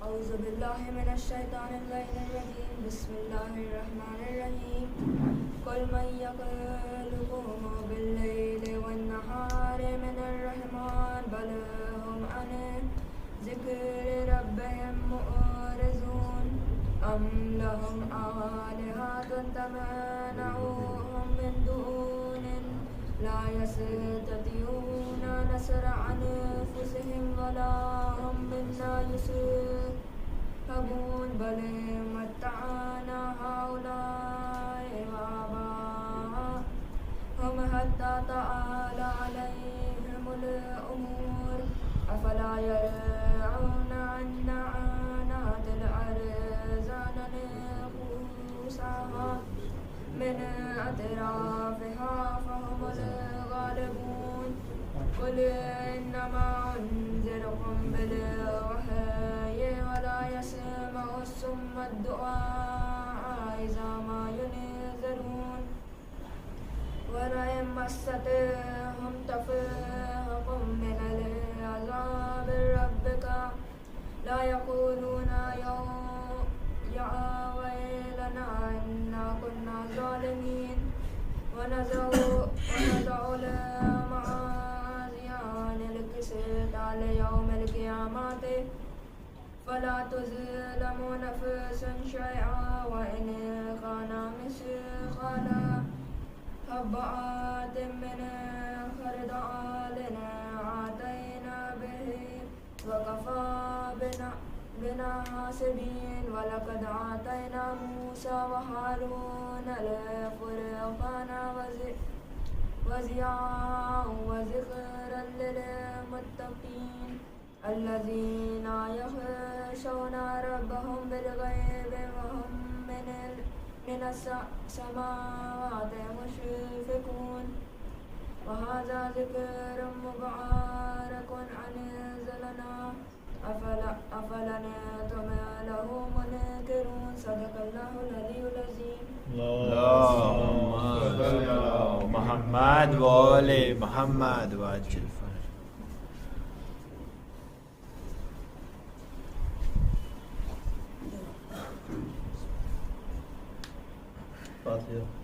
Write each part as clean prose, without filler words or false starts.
أعوذ بالله من الشيطان اللعين الرجيم بسم الله الرحمن الرحيم قل من يخلقكم بالليل والنهار من الرحمن بل هم عن ذكر ربهم معرضون أم لهم آلهة تمنعهم من دون لا يستطيعون نصر أنفسهم ولا هم منا يصحبون بل متعنا هؤلاء وآباءهم حتى طال عليهم الأمور أفلا يرون أنا نأتي الأرض ننقصها من أطرافها فهم الغالبون قل إنما أنذركم بالوحي ولا يسمع الصم الدعاء إذا ما ينذرون ولئن مستهم تفرق من العذاب ربك لا يقولون يا ويلنا إنا كنا ظالمين ونزع الموازين القسط يوم القيامة فلا تظلم نفس شيئا وإن كان مثقال حبة من خردل أتينا به وكفى بنا حاسبين ولقد آتينا موسى وهارون الفرقان وضياء وذكرا للمتقين الذين يخشون ربهم بالغيب وهم من السماوات مشفقون وهذا ذكر مبارك أنزلناه أفلنتم له منكرون صدق الله العلي العظيم اللهم صل على محمد وآل محمد وعجل فاتحة.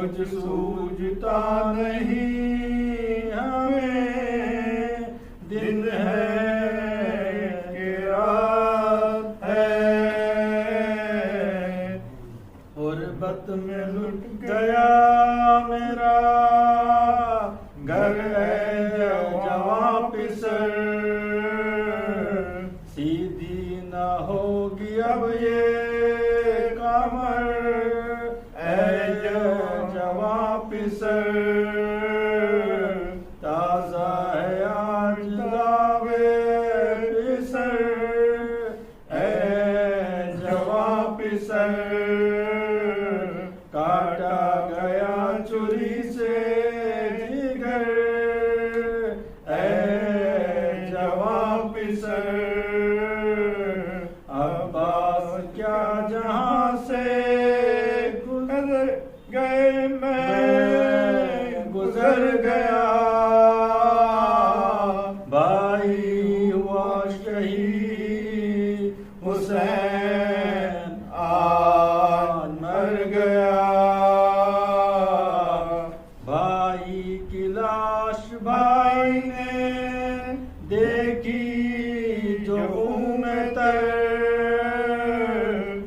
کچھ سوجھتا نہیں ہمیں، دن ہے کہ رات ہے، غربت میں لٹ گیا میرا گھر ہے جہاں پسر، سیدھی نہ ہوگی اب یہ کمر، اے جواں پسر، تازہ ہے آج لاوے پسر، اے جواں پسر، کاٹا گیا چوری سے جگر، اے جواں پسر، عباس کیا جہاں سے گزر گئے میں گزر گیا، بھائی ہوا شہید حسین آج مر گیا، بھائی کی لاش بھائی نے دیکھی جو خون تر،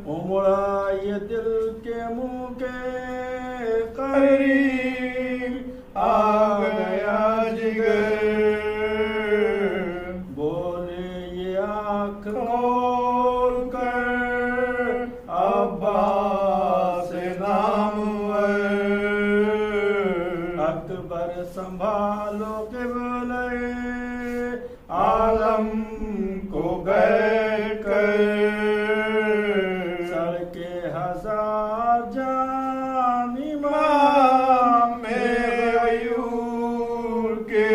امڑا یہ دل کے منہ کے قریب آ گیا جگر، بولے یہ آنکھ کھول کر عباس نامور، اکبر سنبھالو قبلہ عالم کو غیر کر، سر کے ہزار جان امام غیور کے،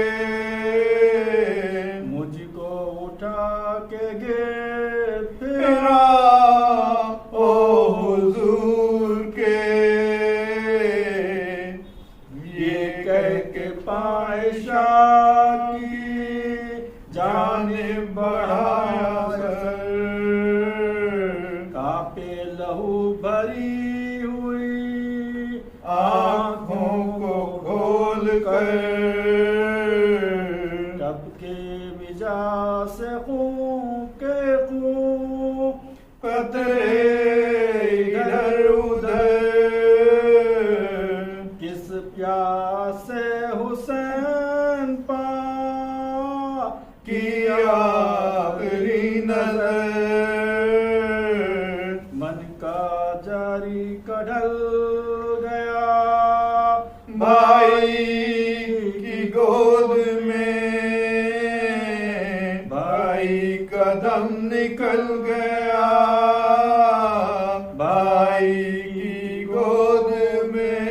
مجھ کو اٹھا کے گر پھرا او حضور کے، یہ کہہ کے پائشہ کی جانب بڑھایا سر، کانپے لہو بھری ہوئی آنکھوں کو کھول کر، ٹپکے وجا سے خون کے خون قطرے ادھر ادھر، کس پیاس سے حسین پا کی آخری نظر، من کا جاری کڈھل گیا بھائی کی گود میں، بھائی کا دم نکل گیا بھائی کی گود میں،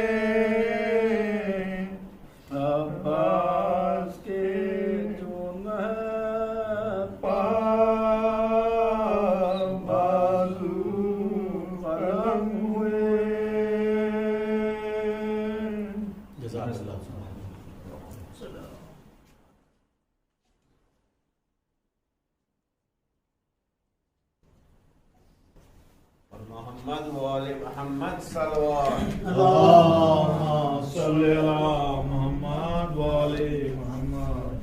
عباس کے جو نہ بازو قلم ہوئے، جزاک اللہ۔ محمد وآل محمد صلوات اللہم صلی علی محمد وآل محمد۔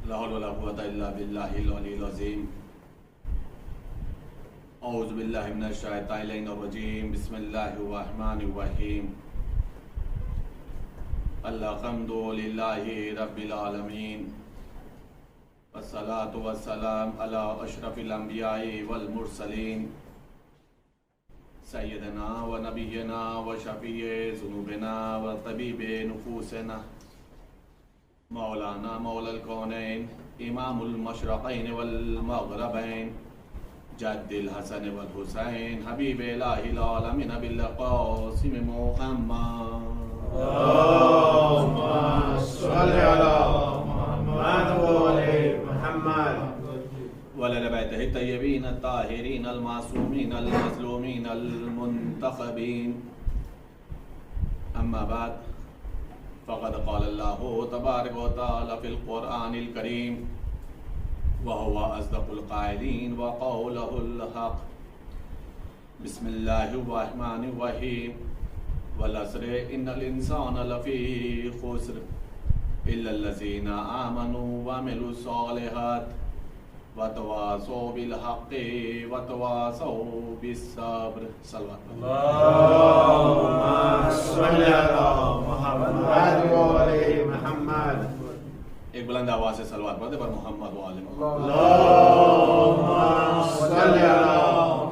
لا حول ولا قوة إلا بالله العلي العظيم۔ أعوذ بالله من الشيطان الرجيم، بسم الله الرحمن الرحيم۔ الحمد لله رب العالمين، والصلاة والسلام على أشرف الأنبياء والمرسلين، سیدنا و نبینا و شفیع ذنوبنا و طبیب نفوسنا مولانا مولا الکونین امام المشرقین والمغربین جد الحسن والحسین حبیب الہ العالمین بالقاسم محمد اللهم صل على محمد وعلى محمد وعلى بیتہ الطیبین الطاہرین المعصومین المظلومین المنتخبین اما بعد فقد قال اللہ تبارک و تعالی فی القرآن الکریم وهو اصدق القائلین وقولہ الحق بسم اللہ الرحمن الرحیم والعصر ان الانسان لفی خسر الا الذین آمنوا وعملوا الصالحات وتواصوا بالحق وتواصوا بالصبر صلوات اللهم صل على محمد وعلى محمد ایک بلند آواز سے صلوات پڑھتے پر محمد وعلى محمد اللهم صل على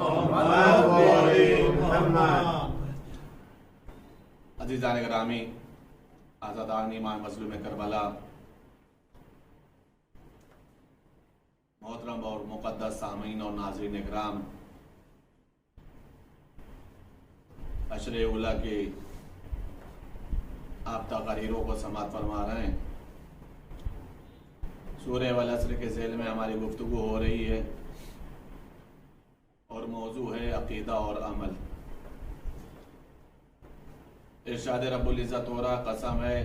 محمد وعلى محمد عزیزان گرامی، آزادان ایمان مظلوم کربلا، محترم اور مقدس سامعین اور ناظرین اکرام، عشر اولا کے آپ تقریروں کو سماعت فرما رہے ہیں۔ سورہ والعصر کے ذیل میں ہماری گفتگو ہو رہی ہے اور موضوع ہے عقیدہ اور عمل۔ ارشاد رب العزت ہو رہا، قسم ہے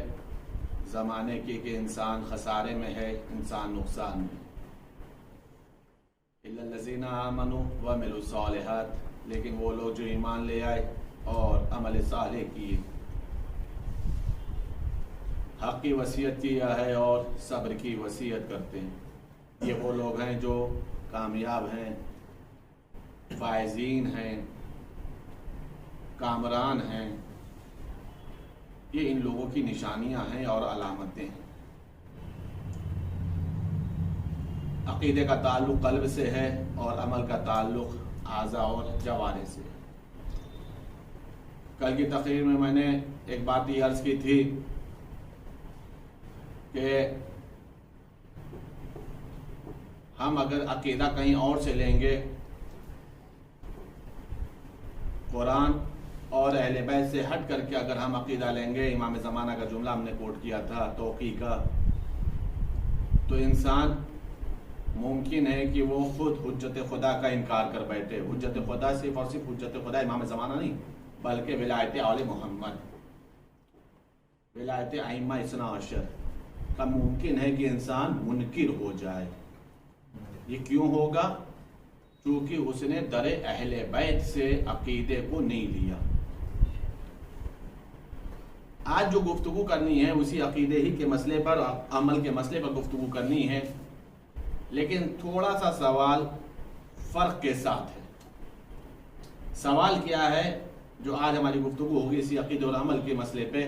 زمانے کی کہ انسان خسارے میں ہے، انسان نقصان میں۔ الا الذین آمنوا وعملوا الصالحات، لیکن وہ لوگ جو ایمان لے آئے اور عمل صالح کیے، حق کی وصیت کیا ہے اور صبر کی وصیت کرتے ہیں، یہ وہ لوگ ہیں جو کامیاب ہیں، فائزین ہیں، کامران ہیں۔ یہ ان لوگوں کی نشانیاں ہیں اور علامتیں ہیں۔ عقیدے کا تعلق قلب سے ہے اور عمل کا تعلق اعضاء اور جوارح سے ہے۔ کل کی تقریر میں نے ایک بات یہ عرض کی تھی کہ ہم اگر عقیدہ کہیں اور سے لیں گے، قرآن اور اہل بیت سے ہٹ کر کے اگر ہم عقیدہ لیں گے، امام زمانہ کا جملہ ہم نے کوٹ کیا تھا توقی کا، تو انسان ممکن ہے کہ وہ خود حجت خدا کا انکار کر بیٹھے۔ حجت خدا صرف اور صرف حجت خدا امام زمانہ نہیں، بلکہ ولایت آل محمد، ولایت ائمہ اثنا عشر کا ممکن ہے کہ انسان منکر ہو جائے۔ یہ کیوں ہوگا؟ چونکہ اس نے در اہل بیت سے عقیدے کو نہیں لیا۔ آج جو گفتگو کرنی ہے اسی عقیدے ہی کے مسئلے پر، عمل کے مسئلے پر گفتگو کرنی ہے، لیکن تھوڑا سا سوال فرق کے ساتھ ہے۔ سوال کیا ہے جو آج ہماری گفتگو ہوگی اسی عقیدے اور عمل کے مسئلے پہ،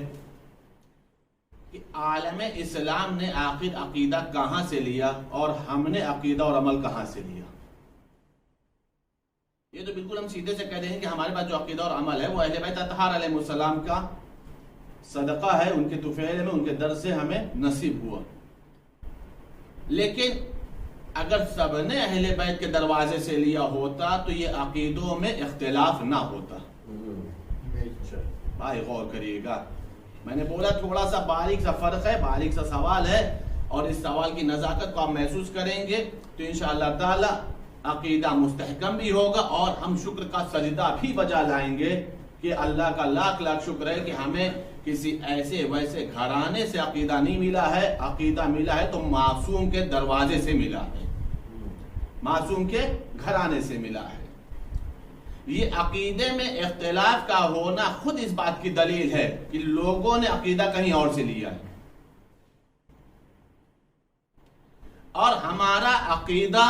کہ عالم اسلام نے آخر عقیدہ کہاں سے لیا اور ہم نے عقیدہ اور عمل کہاں سے لیا؟ یہ تو بالکل ہم سیدھے سے کہہ دیں گے کہ ہمارے پاس جو عقیدہ اور عمل ہے وہ اہل بیت اطہار علیہ السلام کا صدقہ ہے، ان کے طفیل میں، ان کے در سے ہمیں نصیب ہوا۔ لیکن اگر سب نے اہل بیت کے دروازے سے لیا ہوتا تو یہ عقیدوں میں اختلاف نہ ہوتا۔ بھائی غور کریے گا، میں نے بولا تھوڑا سا باریک سا فرق ہے، باریک سا سوال ہے، اور اس سوال کی نزاکت کو آپ محسوس کریں گے تو انشاءاللہ تعالی عقیدہ مستحکم بھی ہوگا اور ہم شکر کا سجدہ بھی بجا لائیں گے کہ اللہ کا لاکھ لاکھ شکر ہے کہ ہمیں کسی ایسے ویسے گھرانے سے عقیدہ نہیں ملا ہے، عقیدہ ملا ہے تو معصوم کے دروازے سے ملا ہے، معصوم کے گھرانے سے ملا ہے۔ یہ عقیدے میں اختلاف کا ہونا خود اس بات کی دلیل ہے کہ لوگوں نے عقیدہ کہیں اور سے لیا ہے، اور ہمارا عقیدہ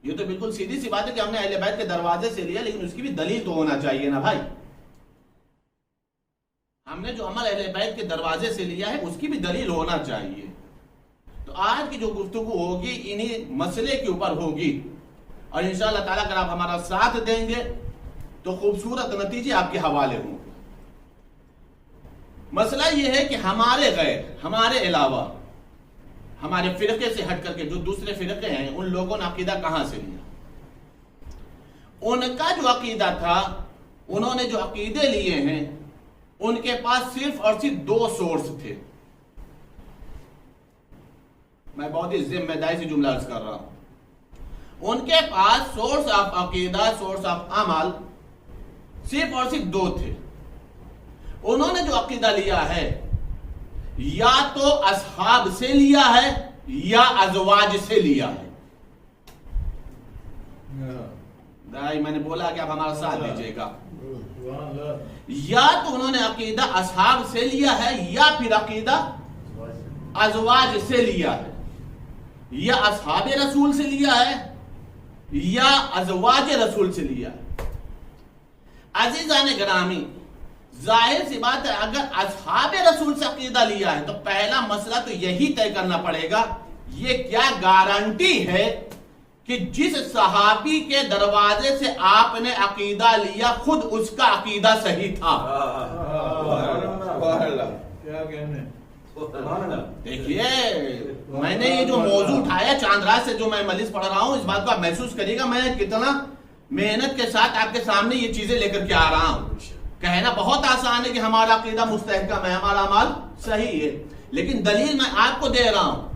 یہ تو بالکل سیدھی سی بات ہے کہ ہم نے اہل بیت کے دروازے سے لیا، لیکن اس کی بھی دلیل تو ہونا چاہیے نا بھائی۔ ہم نے جو عمل اہل بیت کے دروازے سے لیا ہے اس کی بھی دلیل ہونا چاہیے۔ تو آج کی جو گفتگو ہوگی انہی مسئلے کے اوپر ہوگی، اور انشاءاللہ تعالیٰ اگر آپ ہمارا ساتھ دیں گے تو خوبصورت نتیجے آپ کے حوالے ہوں گے. مسئلہ یہ ہے کہ ہمارے غیر، ہمارے علاوہ، ہمارے فرقے سے ہٹ کر کے جو دوسرے فرقے ہیں، ان لوگوں نے عقیدہ کہاں سے لیا؟ ان کا جو عقیدہ تھا، انہوں نے جو عقیدے لیے ہیں، ان کے پاس صرف اور صرف 2 سورس تھے. میں بہت ہی ذمہ داری سے جملہ عرض کر رہا ہوں. ان کے پاس سورس آف عقیدہ، سورس آف عمل صرف اور صرف 2 تھے. انہوں نے جو عقیدہ لیا ہے، یا تو اصحاب سے لیا ہے یا ازواج سے لیا ہے. میں نے بولا کہ آپ ہمارا ساتھ دیجیے گا. یا تو انہوں نے عقیدہ اصحاب سے لیا ہے یا پھر عقیدہ ازواج سے لیا ہے. یا اصحاب رسول سے لیا ہے یا ازواج رسول سے لیا ہے. عزیزان گرامی، ظاہر سی بات ہے، اگر اصحاب رسول سے عقیدہ لیا ہے تو پہلا مسئلہ تو یہی طے کرنا پڑے گا، یہ کیا گارنٹی ہے کہ جس صحابی کے دروازے سے آپ نے عقیدہ لیا خود اس کا عقیدہ صحیح تھا؟ دیکھیے، میں نے یہ جو موضوع اٹھایا چاند رات سے، جو میں مجلس پڑھ رہا ہوں، اس بات کو آپ محسوس کریے گا میں کتنا محنت کے ساتھ آپ کے سامنے یہ چیزیں لے کر کے آ رہا ہوں. کہنا بہت آسان ہے کہ ہمارا عقیدہ مستحکم ہے، ہمارا عمل صحیح ہے، لیکن دلیل میں آپ کو دے رہا ہوں.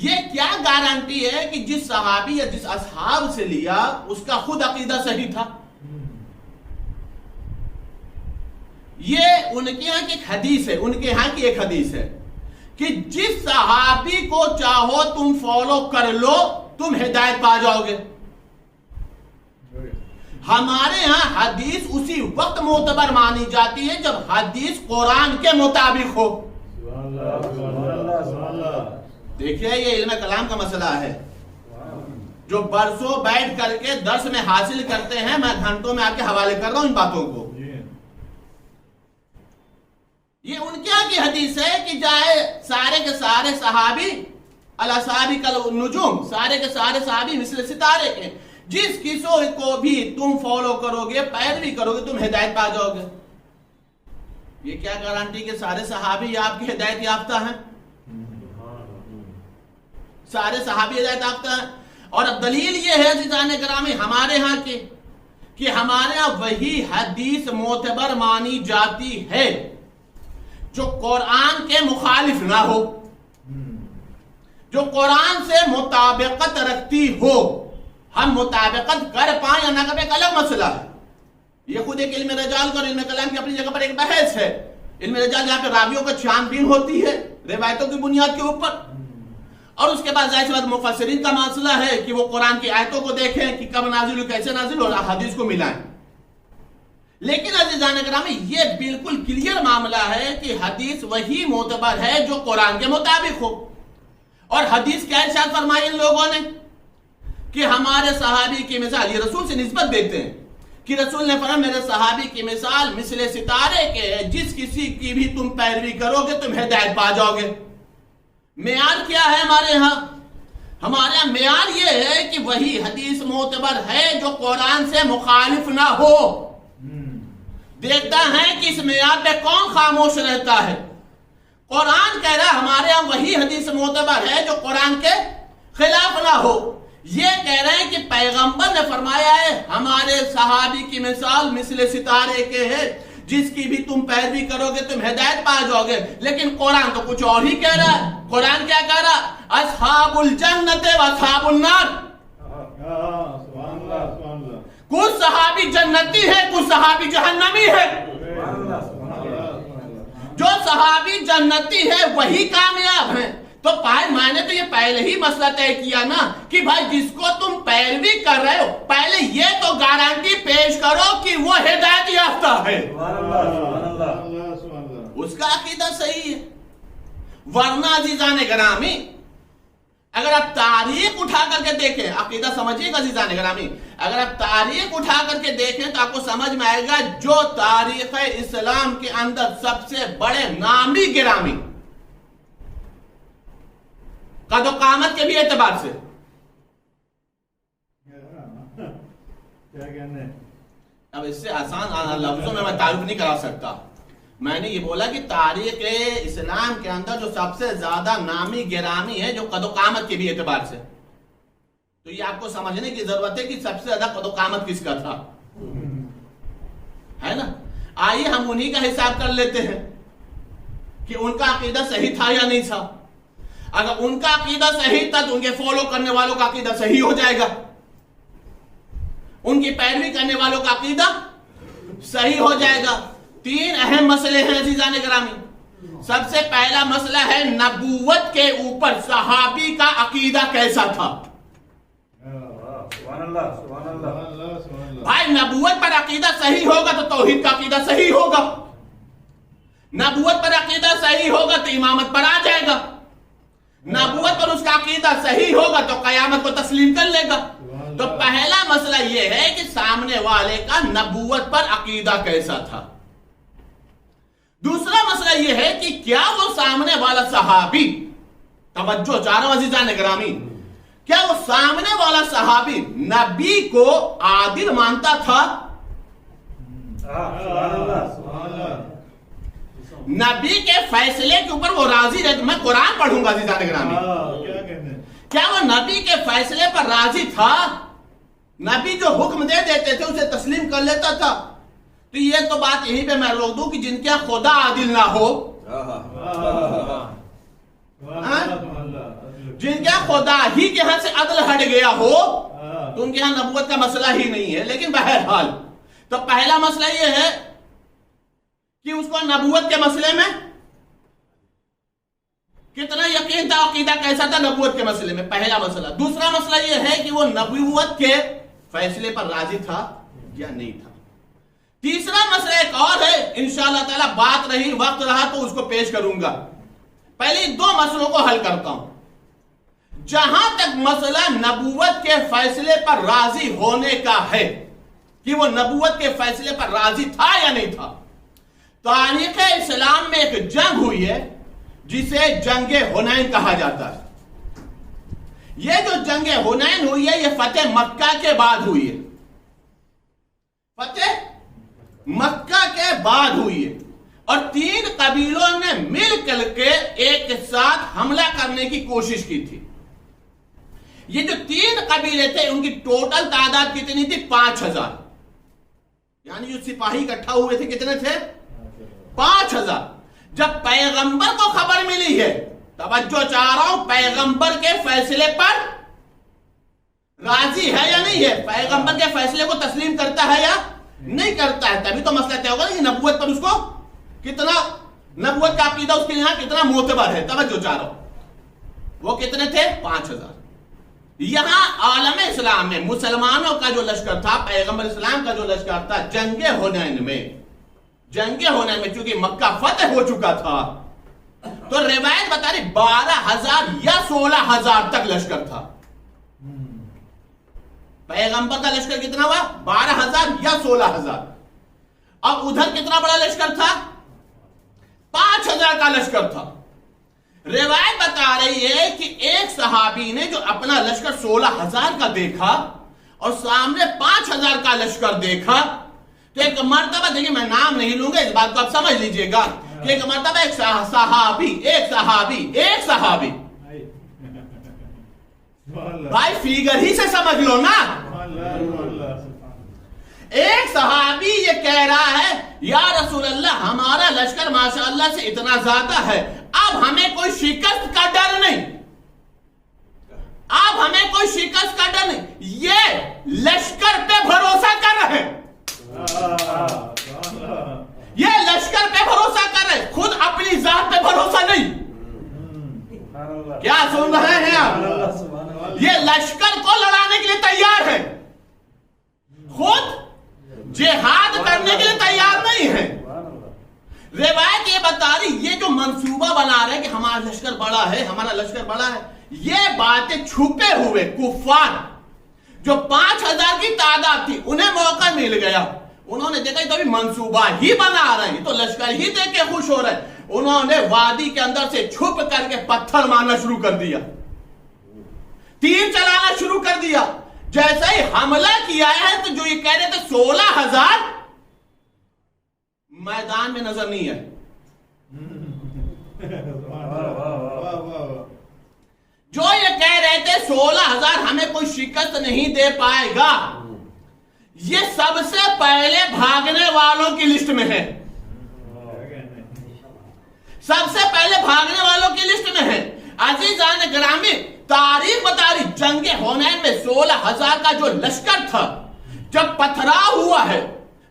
یہ کیا گارنٹی ہے کہ جس صحابی یا جس اصحاب سے لیا اس کا خود عقیدہ صحیح تھا؟ یہ ان کے یہاں کی ایک حدیث ہے، ان کے یہاں کی ایک حدیث ہے کہ جس صحابی کو چاہو تم فالو کر لو، تم ہدایت پا جاؤ گے. ہمارے ہاں حدیث اسی وقت معتبر مانی جاتی ہے جب حدیث قرآن کے مطابق ہو. دیکھیے، یہ علم کلام کا مسئلہ ہے جو برسوں بیٹھ کر کے درس میں حاصل کرتے ہیں. میں گھنٹوں میں آپ کے حوالے کر رہا ہوں ان باتوں کو. یہ ان کیا کی حدیث ہے کہ جائے سارے کے سارے صحابی الاصحابی کالنجوم، سارے کے سارے صحابی مثل ستارے کے، جس کسی کو بھی تم فالو کرو گے، پیروی کرو گے، تم ہدایت پا جاؤ گے. یہ کیا گارنٹی کہ سارے صحابی آپ کی ہدایت یافتہ ہیں؟ سارے صحابی ہدایت یافتہ ہیں. اور اب دلیل یہ ہے عزیزان گرامی ہمارے ہاں کی کہ ہمارے ہاں وہی حدیث معتبر مانی جاتی ہے جو قرآن کے مخالف نہ ہو، جو قرآن سے مطابقت رکھتی ہو. ہم مطابقت کر پائیں یا نہ کر پائیں ایک الگ مسئلہ ہے. یہ خود ایک علم رجال کا اور علم کلام کی اپنی جگہ پر ایک بحث ہے. علم رجال جہاں پہ راویوں کا چھان بین ہوتی ہے روایتوں کی بنیاد کے اوپر، اور اس کے بعد ظاہر سی بات مفسرین کا مسئلہ ہے کہ وہ قرآن کی آیتوں کو دیکھیں کہ کب نازل ہوئی، کیسے نازل اور حدیث کو ملائیں. لیکن عزیزان گرامی یہ بالکل کلیئر معاملہ ہے کہ حدیث وہی معتبر ہے جو قرآن کے مطابق ہو. اور حدیث کیا ارشاد فرمائی ان لوگوں نے کہ ہمارے صحابی کی مثال، یہ رسول سے نسبت دیتے ہیں کہ رسول نے فرمایا میرے صحابی کی مثال مثل ستارے کے ہے، جس کسی کی بھی تم پیروی کرو گے تم ہدایت پا جاؤ گے. معیار کیا ہے ہمارے ہاں؟ ہمارے ہاں معیار یہ ہے کہ وہی حدیث معتبر ہے جو قرآن سے مخالف نہ ہو. دیکھتا ہے کہ اس معیار پہ کون خاموش رہتا ہے. قرآن کہہ رہا ہے ہمارے ہاں وہی حدیث معتبر ہے جو قرآن کے خلاف نہ ہو. یہ کہہ رہے ہیں کہ پیغمبر نے فرمایا ہے ہمارے صحابی کی مثال مثل ستارے کے ہے، جس کی بھی تم پیروی کرو گے تم ہدایت پا جاؤ گے. لیکن قرآن تو کچھ اور ہی کہہ رہا ہے. قرآن کیا کہہ رہا؟ اصحاب الجنت و اصحاب النار. کچھ صحابی جنتی ہے، کچھ صحابی جہنمی ہے. جو صحابی جنتی ہے وہی کامیاب ہیں. تو میں نے تو یہ پہلے ہی مسئلہ طے کیا نا کہ بھائی جس کو تم پیروی کر رہے ہو پہلے یہ تو گارنٹی پیش کرو کہ وہ ہدایت یافتہ ہے، اس کا عقیدہ صحیح ہے. ورنہ عزیزان گرامی اگر آپ تاریخ اٹھا کر کے دیکھیں، عقیدہ سمجھیے گا عزیزان گرامی، اگر آپ تاریخ اٹھا کر کے دیکھیں تو آپ کو سمجھ میں آئے گا جو تاریخ اسلام کے اندر سب سے بڑے نامی گرامی قد و قامت کے بھی اعتبار سے اب اس سے آسان لفظوں میں تعریف نہیں کرا سکتا. میں نے یہ بولا کہ تاریخ اسلام کے اندر جو سب سے زیادہ نامی گرامی ہے جو قد و قامت کے بھی اعتبار سے, تو یہ آپ کو سمجھنے کی ضرورت ہے کہ سب سے زیادہ قد و قامت کس کا تھا, ہے نا. آئیے ہم انہی کا حساب کر لیتے ہیں کہ ان کا عقیدہ صحیح تھا یا نہیں تھا. اگر ان کا عقیدہ صحیح تھا تو ان کے فالو کرنے والوں کا عقیدہ صحیح ہو جائے گا, ان کی پیروی کرنے والوں کا عقیدہ صحیح ہو جائے گا. 3 اہم مسئلے ہیں عزیزان گرامی. سب سے پہلا مسئلہ ہے نبوت کے اوپر صحابی کا عقیدہ کیسا تھا. بھائی نبوت پر عقیدہ صحیح ہوگا تو توحید کا عقیدہ صحیح ہوگا, نبوت پر عقیدہ صحیح ہوگا تو امامت پر آ جائے گا, نبوت پر اس کا عقیدہ صحیح ہوگا تو قیامت کو تسلیم کر لے گا. تو پہلا مسئلہ یہ ہے کہ سامنے والے کا نبوت پر عقیدہ کیسا تھا. دوسرا مسئلہ یہ ہے کہ کیا وہ سامنے والا صحابی, توجہ چاہ رہا ہوں عزیزان گرامی, کیا وہ سامنے والا صحابی نبی کو عادل مانتا تھا, نبی کے فیصلے کے اوپر وہ راضی رہتا. میں قرآن پڑھوں گا عزیزان گرامی, کیا وہ نبی کے فیصلے پر راضی تھا, نبی جو حکم دے دیتے تھے اسے تسلیم کر لیتا تھا. تو یہ تو بات یہیں پہ میں روک دوں کہ جن کے خدا عادل نہ ہو, جن کے خدا ہی کے ہاں سے عدل ہٹ گیا ہو, تو ان کے ہاں نبوت کا مسئلہ ہی نہیں ہے. لیکن بہرحال تو پہلا مسئلہ یہ ہے کہ اس کو نبوت کے مسئلے میں کتنا یقین تھا, عقیدہ کیسا تھا نبوت کے مسئلے میں, پہلا مسئلہ. دوسرا مسئلہ یہ ہے کہ وہ نبوت کے فیصلے پر راضی تھا یا نہیں تھا. تیسرا مسئلہ ایک اور ہے, انشاءاللہ تعالی بات رہی وقت رہا تو اس کو پیش کروں گا. پہلے 2 مسئلوں کو حل کرتا ہوں. جہاں تک مسئلہ نبوت کے فیصلے پر راضی ہونے کا ہے کہ وہ نبوت کے فیصلے پر راضی تھا یا نہیں تھا, تاریخ اسلام میں ایک جنگ ہوئی ہے جسے جنگ حنین کہا جاتا ہے. یہ جو جنگ حنین ہوئی ہے یہ فتح مکہ کے بعد ہوئی ہے, فتح مکہ کے بعد ہوئی ہے, اور 3 قبیلوں نے مل کر کے ایک ساتھ حملہ کرنے کی کوشش کی تھی. یہ جو 3 قبیلے تھے ان کی ٹوٹل تعداد کتنی تھی, 5000. یعنی جو سپاہی اکٹھا ہوئے تھے کتنے تھے, 5000. جب پیغمبر کو خبر ملی ہے, توجہ چاہ رہا ہوں, پیغمبر کے فیصلے پر راضی ہے یا نہیں ہے, پیغمبر کے فیصلے کو تسلیم کرتا ہے یا نہیں کرتا ہے, تبھی تو مسئلہ طے ہوگا کہ نبوت پر اس کو کتنا, نبوت کا عقیدہ اس کے یہاں کتنا معتبر ہے. توجہ چاہ رہا ہوں, وہ کتنے تھے, 5000. یہاں عالم اسلام میں مسلمانوں کا جو لشکر تھا, پیغمبر اسلام کا جو لشکر تھا, جنگ حنین میں چونکہ مکہ فتح ہو چکا تھا, تو روایت بتا رہی 12000 یا 16000 تک لشکر تھا. پیغمبر کا لشکر کتنا ہوا, 12000 یا 16000. اب ادھر کتنا بڑا لشکر تھا, 5000 کا لشکر تھا. روایت بتا رہی ہے کہ ایک صحابی نے جو اپنا لشکر 16000 کا دیکھا اور سامنے 5000 کا لشکر دیکھا, تو ایک مرتبہ, دیکھیں میں نام نہیں لوں گا, اس بات کو آپ سمجھ لیجئے گا کہ ایک مرتبہ ایک صحابی بھائی فیگر ہی سے سمجھ لو نا, ایک صحابی یہ کہہ رہا ہے یا رسول اللہ ہمارا لشکر ماشاءاللہ سے اتنا زیادہ ہے, اب ہمیں کوئی شکست کا ڈر نہیں, اب ہمیں کوئی شکست کا ڈر نہیں, یہ لشکر پہ بھروسہ کر رہے ہیں, یہ لشکر پہ بھروسہ کر رہے, خود اپنی ذات پہ بھروسہ نہیں. کیا سن رہے ہیں آپ, یہ لشکر کو لڑانے کے لیے تیار ہے, خود جہاد کرنے کے لیے تیار نہیں ہے. روایت یہ بتا رہی یہ جو منصوبہ بنا رہے ہیں کہ ہمارا لشکر بڑا ہے, ہمارا لشکر بڑا ہے, یہ باتیں چھپے ہوئے کفار جو 5000 کی تعداد تھی انہیں موقع مل گیا, انہوں نے دیکھا تو ابھی منصوبہ ہی بنا رہے ہیں, تو لشکر ہی دیکھ کے خوش ہو رہے ہیں, انہوں نے وادی کے اندر سے چھپ کر کے پتھر مارنا شروع کر دیا, تیر چلانا شروع کر دیا. جیسا ہی حملہ کیا ہے تو جو یہ کہہ رہے تھے 16,000 میدان میں نظر نہیں آئے. جو یہ کہہ رہے تھے 16,000 ہمیں کوئی شکست نہیں دے پائے گا، یہ سب سے پہلے بھاگنے والوں کی لسٹ میں ہے. سب سے پہلے بھاگنے والوں کی لسٹ میں ہے. عزیزان گرامی، تاریخ بتا رہی جنگ حنین میں 16,000 کا جو لشکر تھا، جب پتھراؤ ہوا ہے،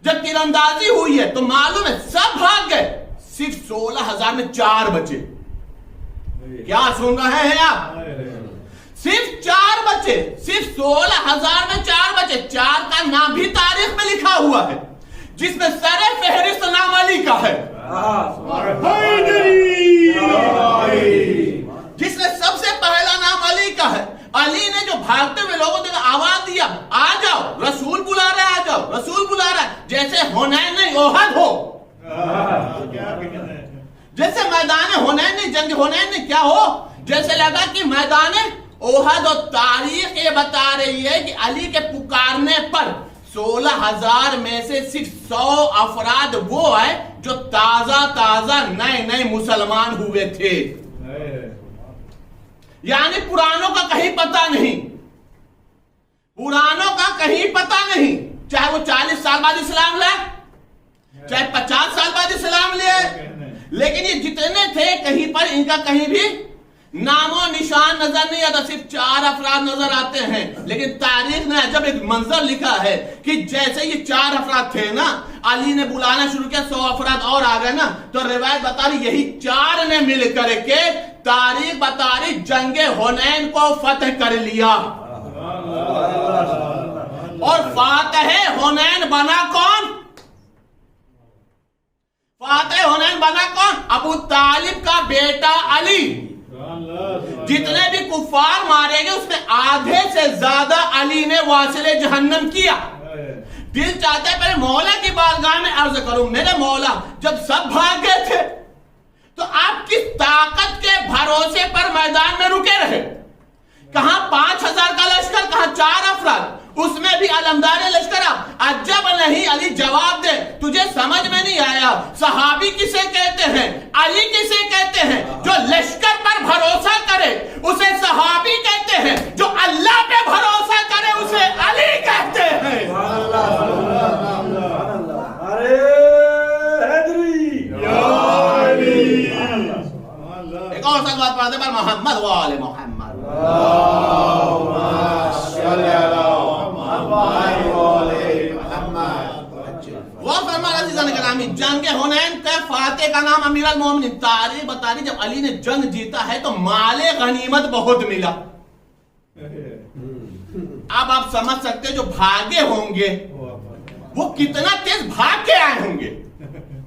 جب تیر اندازی ہوئی ہے تو معلوم ہے سب بھاگ گئے، صرف 16,000 میں 4 بچے. کیا سن رہے ہیں آپ؟ صرف 4 بچے، صرف 16,000 میں 4 بچے. 4 کا نام بھی تاریخ میں لکھا ہوا ہے، جس میں سر فہرست نام علی کا ہے، جس میں سب سے پہلا نام علی کا ہے. علی نے جو بھاگتے ہوئے لوگوں نے آواز دیا، آ جاؤ رسول بلا رہا ہے، آ جاؤ رسول بلا رہا ہے. جیسے حنین نہیں احد ہو، جیسے میدان حنین نہیں، جنگ حنین نہیں کیا ہو، جیسے لگا کہ میدان احد. اور تاریخ یہ بتا رہی ہے کہ علی کے پکارنے پر 16,000 میں سے صرف 100 افراد وہ ہے جو تازہ نئے مسلمان ہوئے تھے. یعنی پرانوں کا کہیں پتہ نہیں، پرانوں کا کہیں پتہ نہیں، چاہے وہ 40 سال بعد اسلام لائے، چاہے 50 سال بعد اسلام لے، لیکن یہ جتنے تھے کہیں پر ان کا کہیں بھی نام و نشان نظر نہیں آتا. صرف 4 افراد نظر آتے ہیں. لیکن تاریخ نے جب ایک منظر لکھا ہے کہ جیسے یہ 4 افراد تھے نا، علی نے بلانا شروع کیا، 100 افراد اور آ گئے نا، تو روایت بتا رہی یہی 4 نے مل کر کے تاریخ بتا رہی جنگ حنین کو فتح کر لیا. اور فاتح حنین بنا کون؟ فاتح حنین بنا کون؟ ابو طالب کا بیٹا علی. جتنے بھی کفار مارے گئے اس میں آدھے سے زیادہ علی نے واصل جہنم کیا. دل چاہتا ہے پہلے مولا کی بارگاہ میں عرض کروں، میرے مولا جب سب بھاگ گئے تھے تو آپ کس طاقت کے بھروسے پر میدان میں رکے رہے؟ کہاں 5,000 کا لشکر، کہاں 4 افراد، اس میں بھی علمدار لشکر. عجب نہیں علی جواب دے، تجھے سمجھ میں نہیں آیا صحابی کسے کہتے ہیں، علی کسے کہتے ہیں؟ جو لشکر پر بھروسہ کرے اسے صحابی کہتے ہیں، جو اللہ پہ بھروسہ کرے اسے علی کہتے ہیں. ایک اور سلوات پڑھتے پر محمد و آل محمد. وہ فرمان عزیزان گرامی، جنگ حنین کے فاتح کا نام امیر المومنین. تاریخ بتا رہی جب علی نے جنگ جیتا ہے تو مال غنیمت بہت ملا. اب آپ سمجھ سکتے جو بھاگے ہوں گے وہ کتنا تیز بھاگ کے آئے ہوں گے.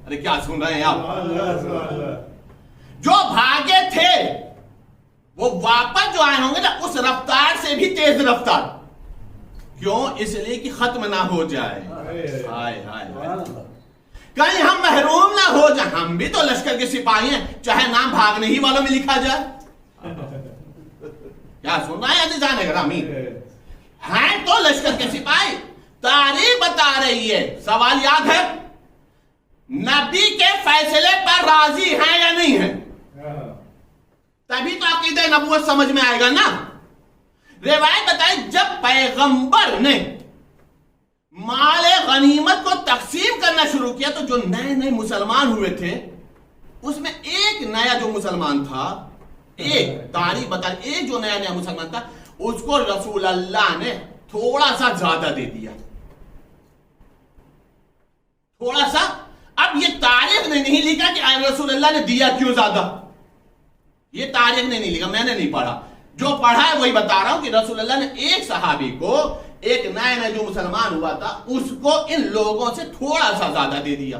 ارے کیا سن رہے ہیں آپ؟ جو بھاگے تھے وہ واپس جو آئے ہوں گے نا اس رفتار سے بھی تیز رفتار. کیوں؟ اس لیے کہ ختم نہ ہو جائے، کہیں ہم محروم نہ ہو جائیں. ہم بھی تو لشکر کے سپاہی ہیں، چاہے نام بھاگنے ہی والوں میں لکھا جائے. کیا سن رہے ہیں عزیزان گرامی؟ ہیں تو لشکر کے سپاہی. تاریخ بتا رہی ہے، سوال یاد ہے نبی کے فیصلے پر راضی ہیں یا نہیں ہیں؟ تبھی تو عقیدہ نبوت سمجھ میں آئے گا نا. روایت بتائی جب پیغمبر نے مال غنیمت کو تقسیم کرنا شروع کیا تو جو نئے مسلمان ہوئے تھے اس میں ایک نیا جو مسلمان تھا، ایک تاریخ بتا ایک جو نیا مسلمان تھا اس کو رسول اللہ نے تھوڑا سا زیادہ دے دیا، تھوڑا سا. اب یہ تاریخ نے نہیں لکھا کہ رسول اللہ نے دیا کیوں زیادہ، یہ تاریخ نے نہیں لکھا، میں نے نہیں پڑھا. جو پڑھا ہے وہی بتا رہا ہوں کہ رسول اللہ نے ایک صحابی کو، ایک نیا جو مسلمان ہوا تھا اس کو ان لوگوں سے تھوڑا سا زیادہ دے دیا.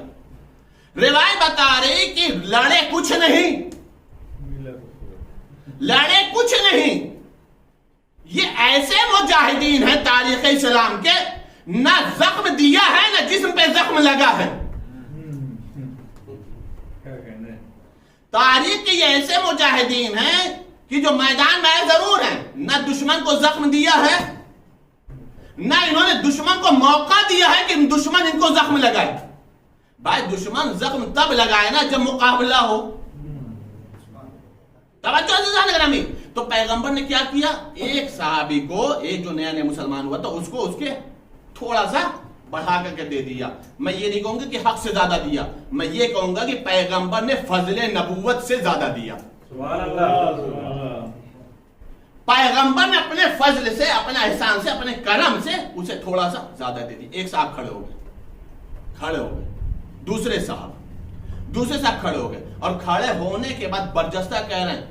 روایت بتا رہی کہ لڑے کچھ نہیں، لڑے کچھ نہیں. یہ ایسے مجاہدین ہیں تاریخ اسلام کے، نہ زخم دیا ہے نہ جسم پہ زخم لگا ہے. تاریخ کے یہ ایسے مجاہدین ہیں کہ جو میدان میں ضرور ہیں، نہ دشمن کو زخم دیا ہے نہ انہوں نے دشمن کو موقع دیا ہے کہ دشمن ان کو زخم لگائے. بھائی دشمن زخم تب لگائے نا جب مقابلہ ہو. توجہ عزیزان گرامی. تو پیغمبر نے کیا کیا؟ ایک صحابی کو، ایک جو نیا نیا مسلمان ہوا تھا، اس کو اس کے تھوڑا سا بڑھا کر کے دے دیا. میں یہ نہیں کہوں گا کہ حق سے زیادہ دیا، میں یہ کہوں گا کہ پیغمبر نے فضل نبوت سے زیادہ دیا. سبحان اللہ. پیغمبر نے اپنے فضل سے، اپنے احسان سے، اپنے کرم سے اسے تھوڑا سا زیادہ دے دی. ایک صاحب کھڑے ہو گئے، دوسرے صاحب کھڑے ہو گئے، اور کھڑے ہونے کے بعد برجستہ کہہ رہے ہیں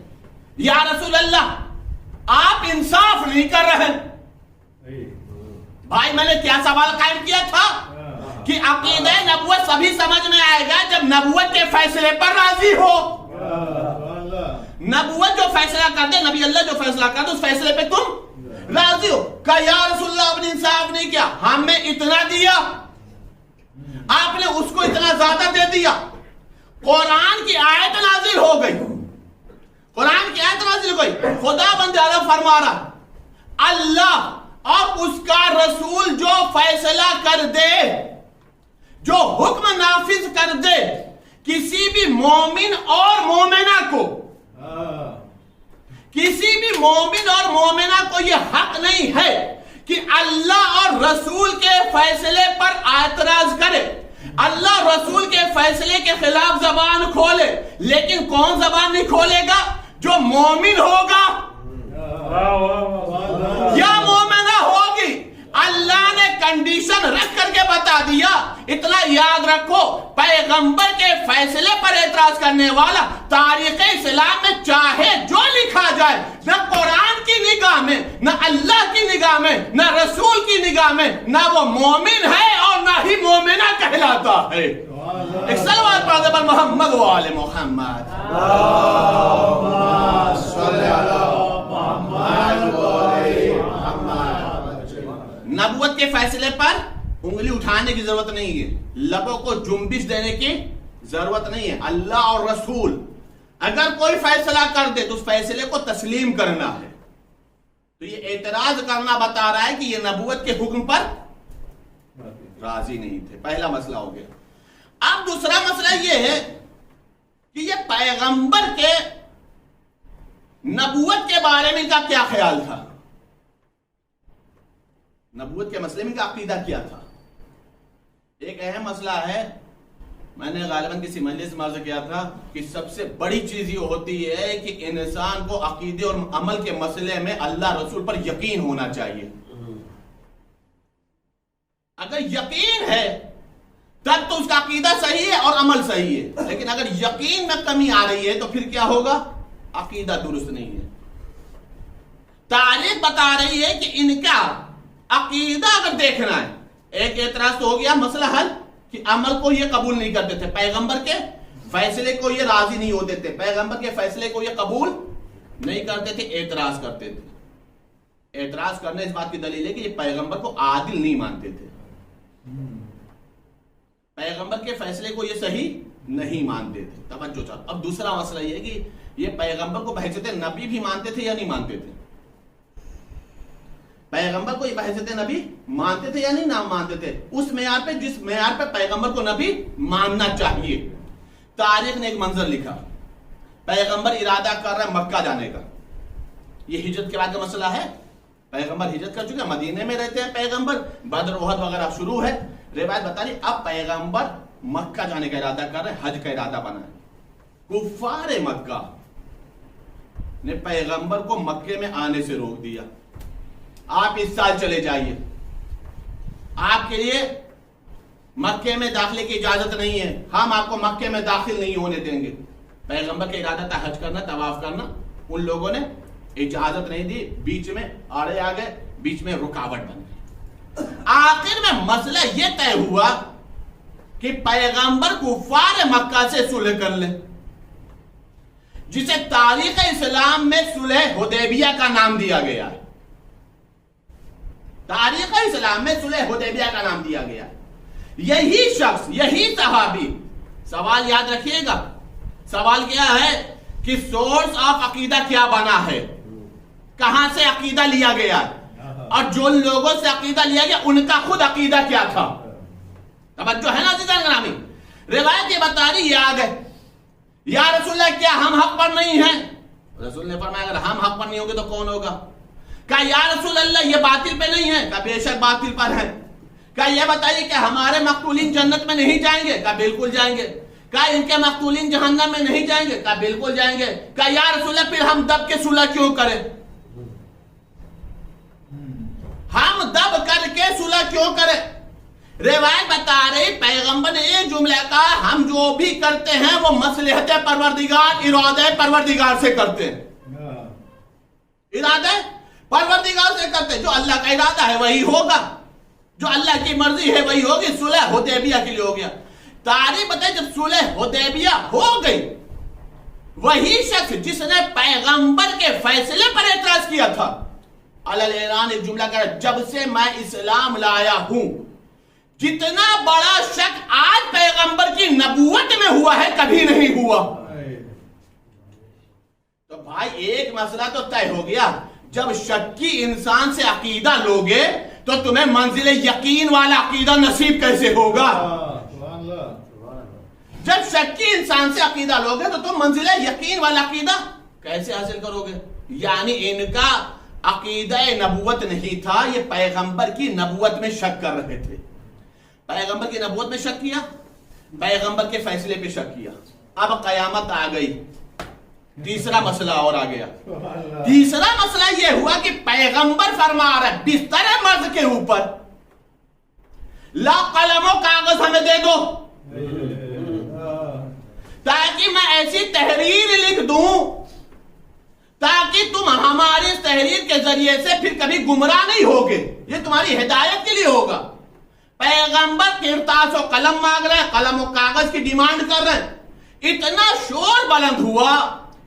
یا رسول اللہ آپ انصاف نہیں کر رہے. بھائی میں نے کیا سوال قائم کیا تھا کہ عقیدہ نبوت سبھی سمجھ میں آئے گا جب نبوت کے فیصلے پر راضی ہو. نبوت جو فیصلہ کر دے، نبی اللہ جو فیصلہ کر دے، اس فیصلے پہ تم راضی ہو. کہا یا رسول اللہ آپ نے انصاف نہیں کیا، ہم نے اتنا دیا، آپ نے اس کو اتنا زیادہ دے دیا. قرآن کی آیت نازل ہو گئی، قرآن کی آیت نازل ہو گئی. خدا بند عالم فرما رہا اللہ اور اس کا رسول جو فیصلہ کر دے، جو حکم نافذ کر دے، کسی بھی مومن اور مومنہ کو، کسی بھی مومن اور مومنہ کو یہ حق نہیں ہے کہ اللہ اور رسول کے فیصلے پر اعتراض کرے، اللہ رسول کے فیصلے کے خلاف زبان کھولے. لیکن کون زبان نہیں کھولے گا؟ جو مومن ہوگا یا مومنہ ہوگی. اللہ نے کنڈیشن رکھ کر کے بتا دیا. اتنا یاد رکھو، پیغمبر کے فیصلے پر اعتراض کرنے والا تاریخ اسلام میں چاہے جو لکھا جائے، نہ قرآن کی نگاہ میں، نہ اللہ کی نگاہ میں، نہ رسول کی نگاہ میں، نہ وہ مومن ہے اور نہ ہی مومنہ کہلاتا ہے. ایک صلوات پڑھتے پر محمد و آل محمد. نبوت کے فیصلے پر انگلی اٹھانے کی ضرورت نہیں ہے، لبوں کو جنبش دینے کی ضرورت نہیں ہے. اللہ اور رسول اگر کوئی فیصلہ کر دے تو اس فیصلے کو تسلیم کرنا ہے. تو یہ اعتراض کرنا بتا رہا ہے کہ یہ نبوت کے حکم پر راضی نہیں تھے. پہلا مسئلہ ہو گیا. اب دوسرا مسئلہ یہ ہے کہ یہ پیغمبر کے نبوت کے بارے میں ان کا کیا خیال تھا، نبوت کے مسئلے میں ان کا عقیدہ کیا تھا. ایک اہم مسئلہ ہے، میں نے غالباً کسی مجلس میں عرض کیا تھا کہ سب سے بڑی چیز یہ ہوتی ہے کہ انسان کو عقیدے اور عمل کے مسئلے میں اللہ رسول پر یقین ہونا چاہیے. اگر یقین ہے تب تو اس کا عقیدہ صحیح ہے اور عمل صحیح ہے. لیکن اگر یقین میں کمی آ رہی ہے تو پھر کیا ہوگا؟ عقیدہ درست نہیں ہے. تاریخ بتا رہی ہے کہ ان کا عقیدہ اگر دیکھنا ہے، ایک اعتراض تو ہو گیا، مسئلہ حل کہ عمل کو یہ قبول نہیں کرتے تھے، پیغمبر کے فیصلے کو یہ راضی نہیں ہوتے تھے، پیغمبر کے فیصلے کو یہ قبول نہیں کرتے تھے، اعتراض کرتے تھے. اعتراض کرنے اس بات کی دلیل ہے کہ یہ پیغمبر کو عادل نہیں مانتے تھے، پیغمبر کے فیصلے کو یہ صحیح نہیں مانتے تھے. توجہ چاہو. اب دوسرا مسئلہ یہ ہے کہ یہ پیغمبر کو بحیثیت نبی بھی مانتے تھے یا نہیں مانتے تھے؟ پیغمبر کو یہ بحیثیت نبی مانتے تھے یا نہیں مانتے تھے؟ اس معیار پہ، جس معیار پہ پیغمبر کو نبی ماننا چاہیے. تاریخ نے ایک منظر لکھا، پیغمبر ارادہ کر رہا ہے مکہ جانے کا. یہ ہجرت کے بعد کا مسئلہ ہے، پیغمبر ہجرت کر چکے، مدینے میں رہتے ہیں پیغمبر، بدر احد وغیرہ شروع ہے. روایت بتا رہی اب پیغمبر مکہ جانے کا ارادہ کر رہے ہیں، حج کا ارادہ بنا ہے. کفار مکہ نے پیغمبر کو مکے میں آنے سے روک دیا. آپ اس سال چلے جائیے، آپ کے لیے مکے میں داخلے کی اجازت نہیں ہے، ہم آپ کو مکے میں داخل نہیں ہونے دیں گے. پیغمبر کا ارادہ تھا حج کرنا، طواف کرنا، ان لوگوں نے اجازت نہیں دی، بیچ میں آڑے آ گئے، بیچ میں رکاوٹ بن گئی. آخر میں مسئلہ یہ طے ہوا کہ پیغمبر کفار مکہ سے صلح کر لے، جسے تاریخ اسلام میں صلح حدیبیہ کا نام دیا گیا ہے. تاریخ اسلام میں صلح حدیبیہ کا نام دیا گیا. یہی شخص، یہی صحابی، سوال یاد رکھیے گا، سوال کیا ہے کہ سورس آف عقیدہ کیا بنا ہے، کہاں سے عقیدہ لیا گیا ہے؟ اور جو لوگوں سے عقیدہ لیا گیا ان کا خود عقیدہ کیا تھا. توجہ ہے نا عزیزان گرامی. روایت یہ بتا رہی ہے آگے یا رسول اللہ کیا ہم حق پر نہیں ہیں؟ رسول نے فرمایا اگر ہم حق پر نہیں ہوں گے تو کون ہوگا؟ کہا یا رسول اللہ یہ باطل پہ نہیں ہے؟ کہا بے شک باطل پر ہے. کہا یہ بتائیے کہ ہمارے مقتولین جنت میں نہیں جائیں گے؟ کہا بالکل جائیں گے. کہا ان کے مقتولین جہنم میں نہیں جائیں گے؟ کہا بالکل جائیں گے. کہا یا رسول اللہ پھر ہم دب کے صلح کیوں کریں؟ ہم دب کر کے صلح کیوں کریں؟ روایت بتا رہی پیغمبر نے ایک جملہ کہا ہم جو بھی کرتے ہیں وہ مصلحت پروردگار ارادہ پروردگار سے کرتے ہیں. ارادہ پروردگار سے کرتے ہیں. جو اللہ کا ارادہ ہے وہی ہوگا, جو اللہ کی مرضی ہے وہی ہوگی. صلح حدیبیہ کے لیے ہو گیا. تاریخ بتائے جب صلح حدیبیہ ہو گئی وہی شخص جس نے پیغمبر کے فیصلے پر اعتراض کیا تھا علل اعلان ایک جملہ کہا جب سے میں اسلام لایا ہوں جتنا بڑا شک آج پیغمبر کی نبوت میں ہوا ہے کبھی نہیں ہوا. تو بھائی ایک مسئلہ تو طے ہو گیا, جب شکی انسان سے عقیدہ لوگے تو تمہیں منزل یقین والا عقیدہ نصیب کیسے ہوگا؟ جب شکی انسان سے عقیدہ لوگے تو تم منزل یقین والا عقیدہ کیسے حاصل کرو گے؟ یعنی ان کا عقیدہ نبوت نہیں تھا, یہ پیغمبر کی نبوت میں شک کر رہے تھے. پیغمبر کی نبوت میں شک کیا, پیغمبر کے فیصلے پہ شک کیا. اب قیامت آ گئی, تیسرا مسئلہ اور آ گیا. تیسرا مسئلہ یہ ہوا کہ پیغمبر فرما رہا ہے بستر مرض کے اوپر لا قلم و کاغذ ہمیں دے دو تاکہ میں ایسی تحریر لکھ دوں تاکہ تم ہماری اس تحریر کے ذریعے سے پھر کبھی گمراہ نہیں ہوگے, یہ تمہاری ہدایت کے لیے ہوگا. پیغمبر کرتاس و قلم مانگ رہے ہیں, قلم و کاغذ کی ڈیمانڈ کر رہے ہیں. اتنا شور بلند ہوا,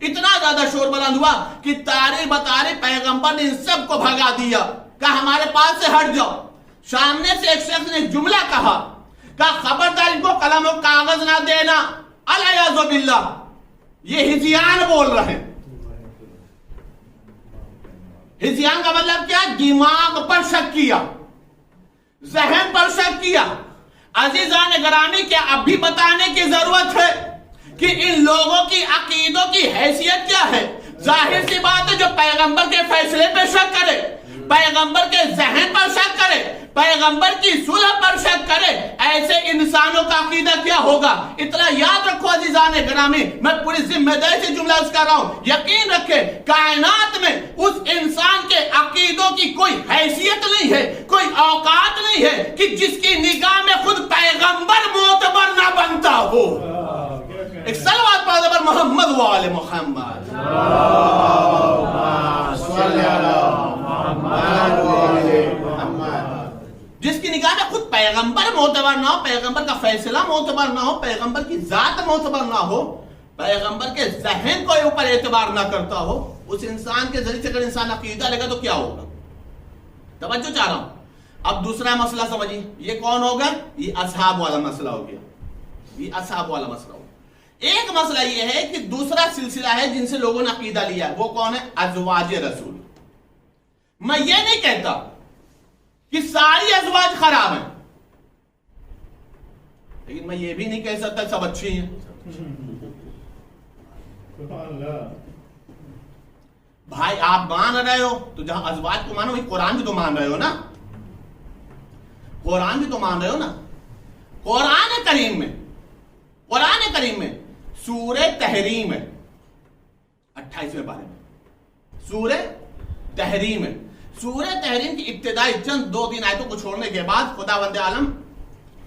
اتنا زیادہ شور بلند ہوا کہ تاریخ بتا رہی پیغمبر نے ان سب کو بھگا دیا, کہا ہمارے پاس سے ہٹ جاؤ. سامنے سے ایک شخص نے ایک جملہ کہا خبردار ان کو قلم و کاغذ نہ دینا. الیاذ باللہ, یہ ہذیان بول رہے ہیں. ہذیان کا مطلب کیا؟ دماغ پر شک کیا, ذہن پر شک کیا. عزیزان گرامی کیا اب بھی بتانے کی ضرورت ہے کہ ان لوگوں کی عقیدوں کی حیثیت کیا ہے؟ ظاہر سی بات ہے جو پیغمبر کے فیصلے پہ شک کرے, پیغمبر کے ذہن پر شک کرے, پیغمبر کی صلح پر شک کرے, ایسے انسانوں کا عقیدہ کیا ہوگا؟ اتنا یاد رکھو عزیزان گرامی, میں پوری ذمہ داری سے جملہ کر رہا ہوں, یقین رکھے کائنات میں اس انسان کے عقیدوں کی کوئی حیثیت نہیں ہے, کوئی اوقات نہیں ہے کہ جس کی نگاہ میں خود پیغمبر معتبر نہ بنتا ہو. ایک صلوات پڑھ پر محمد و آل محمد. جس کی نگاہ میں خود پیغمبر معتبر نہ ہو, پیغمبر کا فیصلہ معتبر نہ ہو, پیغمبر کی ذات معتبر نہ ہو, پیغمبر کے ذہن کو اوپر اعتبار نہ کرتا ہو, اس انسان کے ذریعے سے اگر انسان عقیدہ لے گا تو کیا ہوگا؟ توجہ چاہ رہا ہوں. اب دوسرا مسئلہ سمجھیے, یہ کون ہوگا؟ یہ اصحاب والا مسئلہ ہو گیا, یہ اصحاب والا مسئلہ ہو. ایک مسئلہ یہ ہے کہ دوسرا سلسلہ ہے جن سے لوگوں نے عقیدہ لیا ہے, وہ کون ہے؟ ازواج رسول. میں یہ نہیں کہتا کہ ساری ازواج خراب ہیں, لیکن میں یہ بھی نہیں کہہ سکتا سب اچھی ہیں. بھائی آپ مان رہے ہو تو جہاں ازواج کو مانو وہی قرآن بھی تو مان رہے ہو نا, قرآن بھی تو مان رہے ہو نا. قرآن کریم میں سورہ تحریم ہے 28ویں پارے میں, سورہ تحریم ہے. سورہ تحریم کی ابتدائی چند 2-3 آیتوں کو چھوڑنے کے بعد خداوند عالم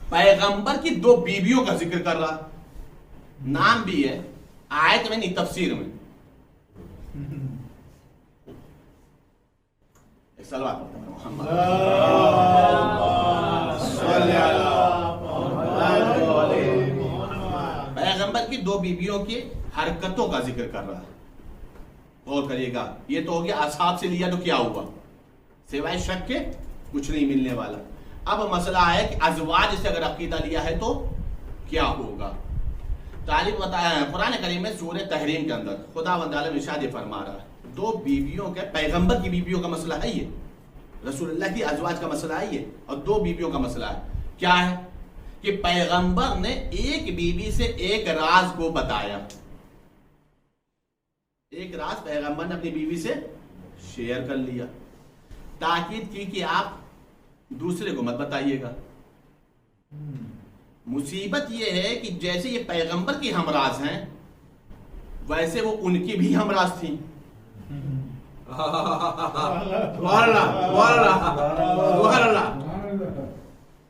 پیغمبر کی 2 بیویوں کا ذکر کر رہا, نام بھی ہے آیت میں نہیں تفسیر میں. ایک صلوات محمد پیغمبر کی 2 بیویوں کی حرکتوں کا ذکر کر رہا ہے. غور کریے گا, یہ تو ہو گیا اصحاب سے لیا تو کیا ہوا, سوائے شک کے کچھ نہیں ملنے والا. اب مسئلہ ہے کہ ازواج سے اگر عقیدہ لیا ہے تو کیا ہوگا. تعلیم بتایا ہے قرآن کریم میں سورہ تحریم کے اندر خداوند عالم ارشاد فرما رہا ہے 2 بیویوں کے, پیغمبر کی بیویوں کا مسئلہ ہے, یہ رسول اللہ کی ازواج کا مسئلہ ہے یہ، اور 2 بیویوں کا مسئلہ ہے. کیا ہے کہ پیغمبر نے ایک بیوی سے ایک راز کو بتایا. ایک راز پیغمبر نے اپنی بیوی سے شیئر کر لیا، تاکید کی کہ آپ دوسرے کو مت بتائیے گا. مصیبت یہ ہے کہ جیسے یہ پیغمبر کی ہمراز ہیں ویسے وہ ان کی بھی ہمراز تھیں.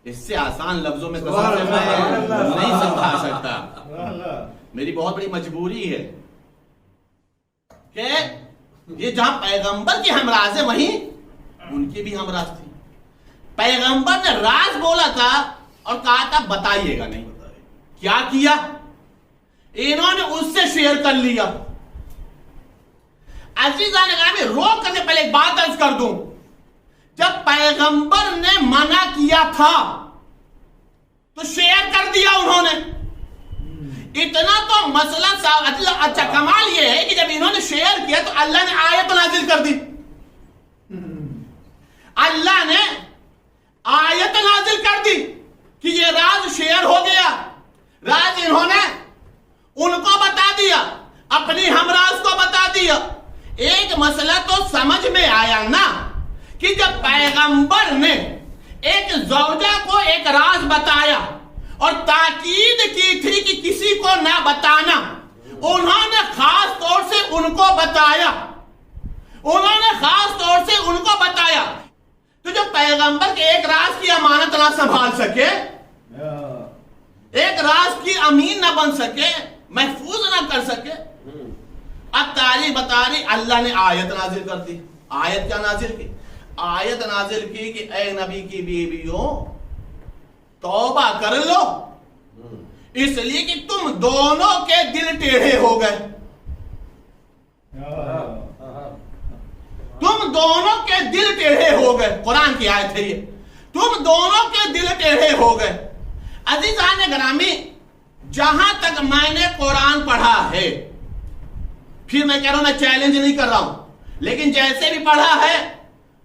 اس سے آسان لفظوں میں قسم سے میں نہیں سمجھا سکتا. میری بہت بڑی مجبوری ہے کہ یہ جہاں پیغمبر کی ہمراز ہے وہیں ان کی بھی ہمراز تھی. پیغمبر نے راز بولا تھا اور کہا تھا بتائیے گا نہیں. کیا کیا انہوں نے اس سے شیئر کر لیا. عزیزان گرامی روک کر کے پہلے ایک بات عرض کر دوں، جب پیغمبر نے منع کیا تھا تو شیئر کر دیا انہوں نے. اتنا تو مسئلہ اچھا کمال یہ ہے کہ جب انہوں نے شیئر کیا تو اللہ نے آیت نازل کر دی. اللہ نے آیت نازل کر دی کہ یہ راز شیئر ہو گیا. راز انہوں نے ان کو بتا دیا، اپنی ہمراز کو بتا دیا. ایک مسئلہ تو سمجھ میں آیا نا کہ جب پیغمبر نے ایک زوجہ کو ایک راز بتایا اور تاکید کی تھی کہ کسی کو نہ بتانا، انہوں نے خاص طور سے ان کو بتایا. تو جو پیغمبر کے ایک راز کی امانت نہ سنبھال سکے، ایک راز کی امین نہ بن سکے، محفوظ نہ کر سکے، اب تاریخ بتاری اللہ نے آیت نازل کر دی. آیت کیا نازل کی؟ آیت نازل کی کہ اے نبی کی بیویوں توبہ کر لو، اس لیے کہ تم دونوں کے دل ٹیڑھے ہو گئے. تم دونوں کے دل ٹیڑھے ہو گئے. قرآن کی آیت ہے یہ. تم دونوں کے دل ٹیڑھے ہو گئے. عزیزان گرامی جہاں تک میں نے قرآن پڑھا ہے، پھر میں کہہ رہا ہوں میں چیلنج نہیں کر رہا ہوں، لیکن جیسے بھی پڑھا ہے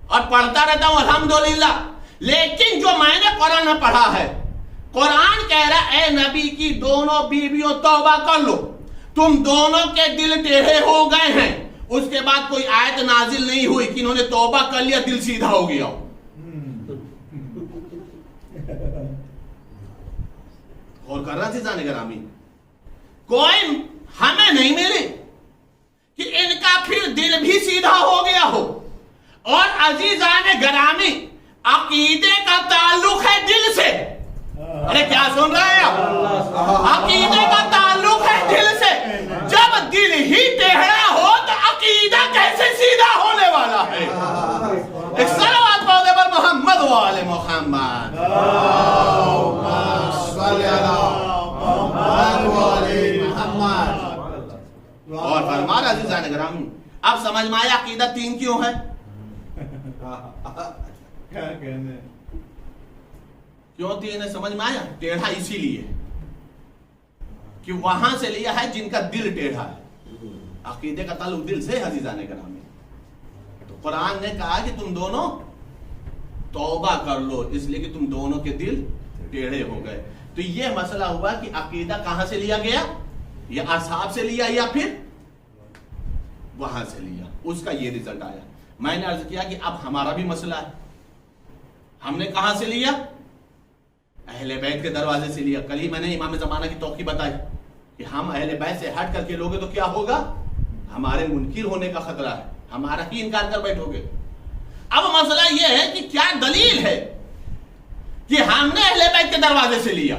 اور پڑھتا رہتا ہوں الحمدللہ، لیکن جو میں نے قرآن میں پڑھا ہے، قرآن کہہ رہا اے نبی کی دونوں بیویوں توبہ کر لو، تم دونوں کے دل ٹیڑھے ہو گئے ہیں. اس کے بعد کوئی آیت نازل نہیں ہوئی کہ انہوں نے توبہ کر لیا دل سیدھا ہو گیا. اور کر رہا تھی جانے گرامی کوئی ہمیں نہیں ملی کہ ان کا پھر دل بھی سیدھا ہو گیا ہو. اور عزیزان گرامی عقیدے کا تعلق ہے دل سے. ارے کیا سن رہے ہیں آپ؟ عقیدے کا تعلق ہے دل سے. جب دل ہی ٹیڑھا ہو تو عقیدہ کیسے سیدھا ہونے والا ہے؟ ایک صلوات پڑھو پر محمد و آل محمد. اور فرمان عزیزان گرامی اب سمجھ میں آیا عقیدہ 3 کیوں ہے. کیوں 3 ہے سمجھ میں آیا؟ ٹیڑھا اسی لیے کہ وہاں سے لیا ہے جن کا دل ٹیڑھا ہے. عقیدے کا تعلق دل سے عزیزان گرامی. تو قرآن نے کہا کہ تم دونوں توبہ کر لو اس لیے کہ تم دونوں کے دل ٹیڑھے ہو گئے. تو یہ مسئلہ ہوا کہ عقیدہ کہاں سے لیا گیا؟ یا اصحاب سے لیا یا پھر وہاں سے لیا. اس کا یہ رزلٹ آیا. میں نے عرض کیا کہ اب ہمارا بھی مسئلہ ہے. ہم نے کہاں سے لیا؟ اہل بیت کے دروازے سے لیا. کل ہی میں نے امام زمانہ کی توقع بتائی کہ ہم اہل بیت سے ہٹ کر کے لوگے تو کیا ہوگا؟ ہمارے منکر ہونے کا خطرہ ہے، ہمارا ہی انکار کر بیٹھو گے. اب مسئلہ یہ ہے کہ کیا دلیل ہے کہ ہم نے اہل بیت کے دروازے سے لیا؟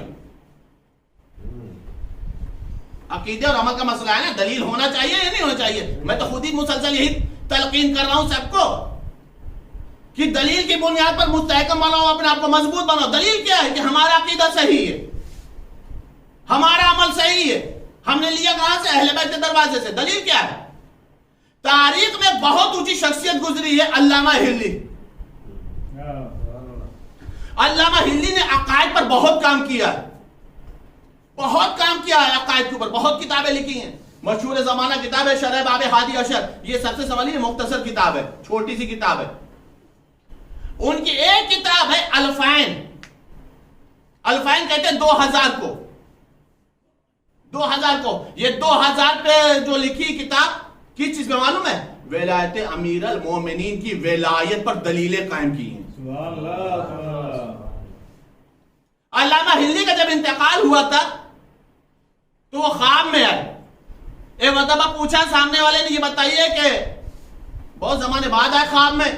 عقیدے اور عمل کا مسئلہ ہے نا. دلیل ہونا چاہیے یا نہیں ہونا چاہیے؟ میں تو خود ہی مسلسل یہی تلقین کر رہا ہوں سب کو کہ دلیل کی بنیاد پر مستحکم بناؤ، اپنے آپ کو مضبوط بناؤ. دلیل کیا ہے؟ کہ ہمارا عقیدہ صحیح ہے، ہمارا عمل صحیح ہے. ہم نے لیا کہاں سے؟ اہل بیت کے دروازے سے. دلیل کیا ہے؟ تاریخ میں بہت اونچی شخصیت گزری ہے علامہ ہلی. علامہ ہلی نے عقائد پر بہت کام کیا ہے، بہت کام کیا ہے عقائد کے اوپر. بہت کتابیں لکھی ہیں. مشہور زمانہ کتاب ہے شرح باب ہادی اشر. یہ سب سے سمجھیے مختصر کتاب ہے، چھوٹی سی کتاب ہے. ان کی ایک کتاب ہے الفین. الفین کہتے ہیں 2000 کو. 2000 کو. یہ 2000 پہ جو لکھی کتاب کس چیز پہ معلوم ہے؟ ولایت امیر المومنین کی ولایت پر دلیلیں قائم کی ہیں. سبحان اللہ سبحان اللہ. علامہ ہلی کا جب انتقال ہوا تھا تو وہ خواب میں آئے. ایک مرتبہ پوچھا سامنے والے نے, یہ بتائیے کہ بہت زمانے بعد آئے خواب میں,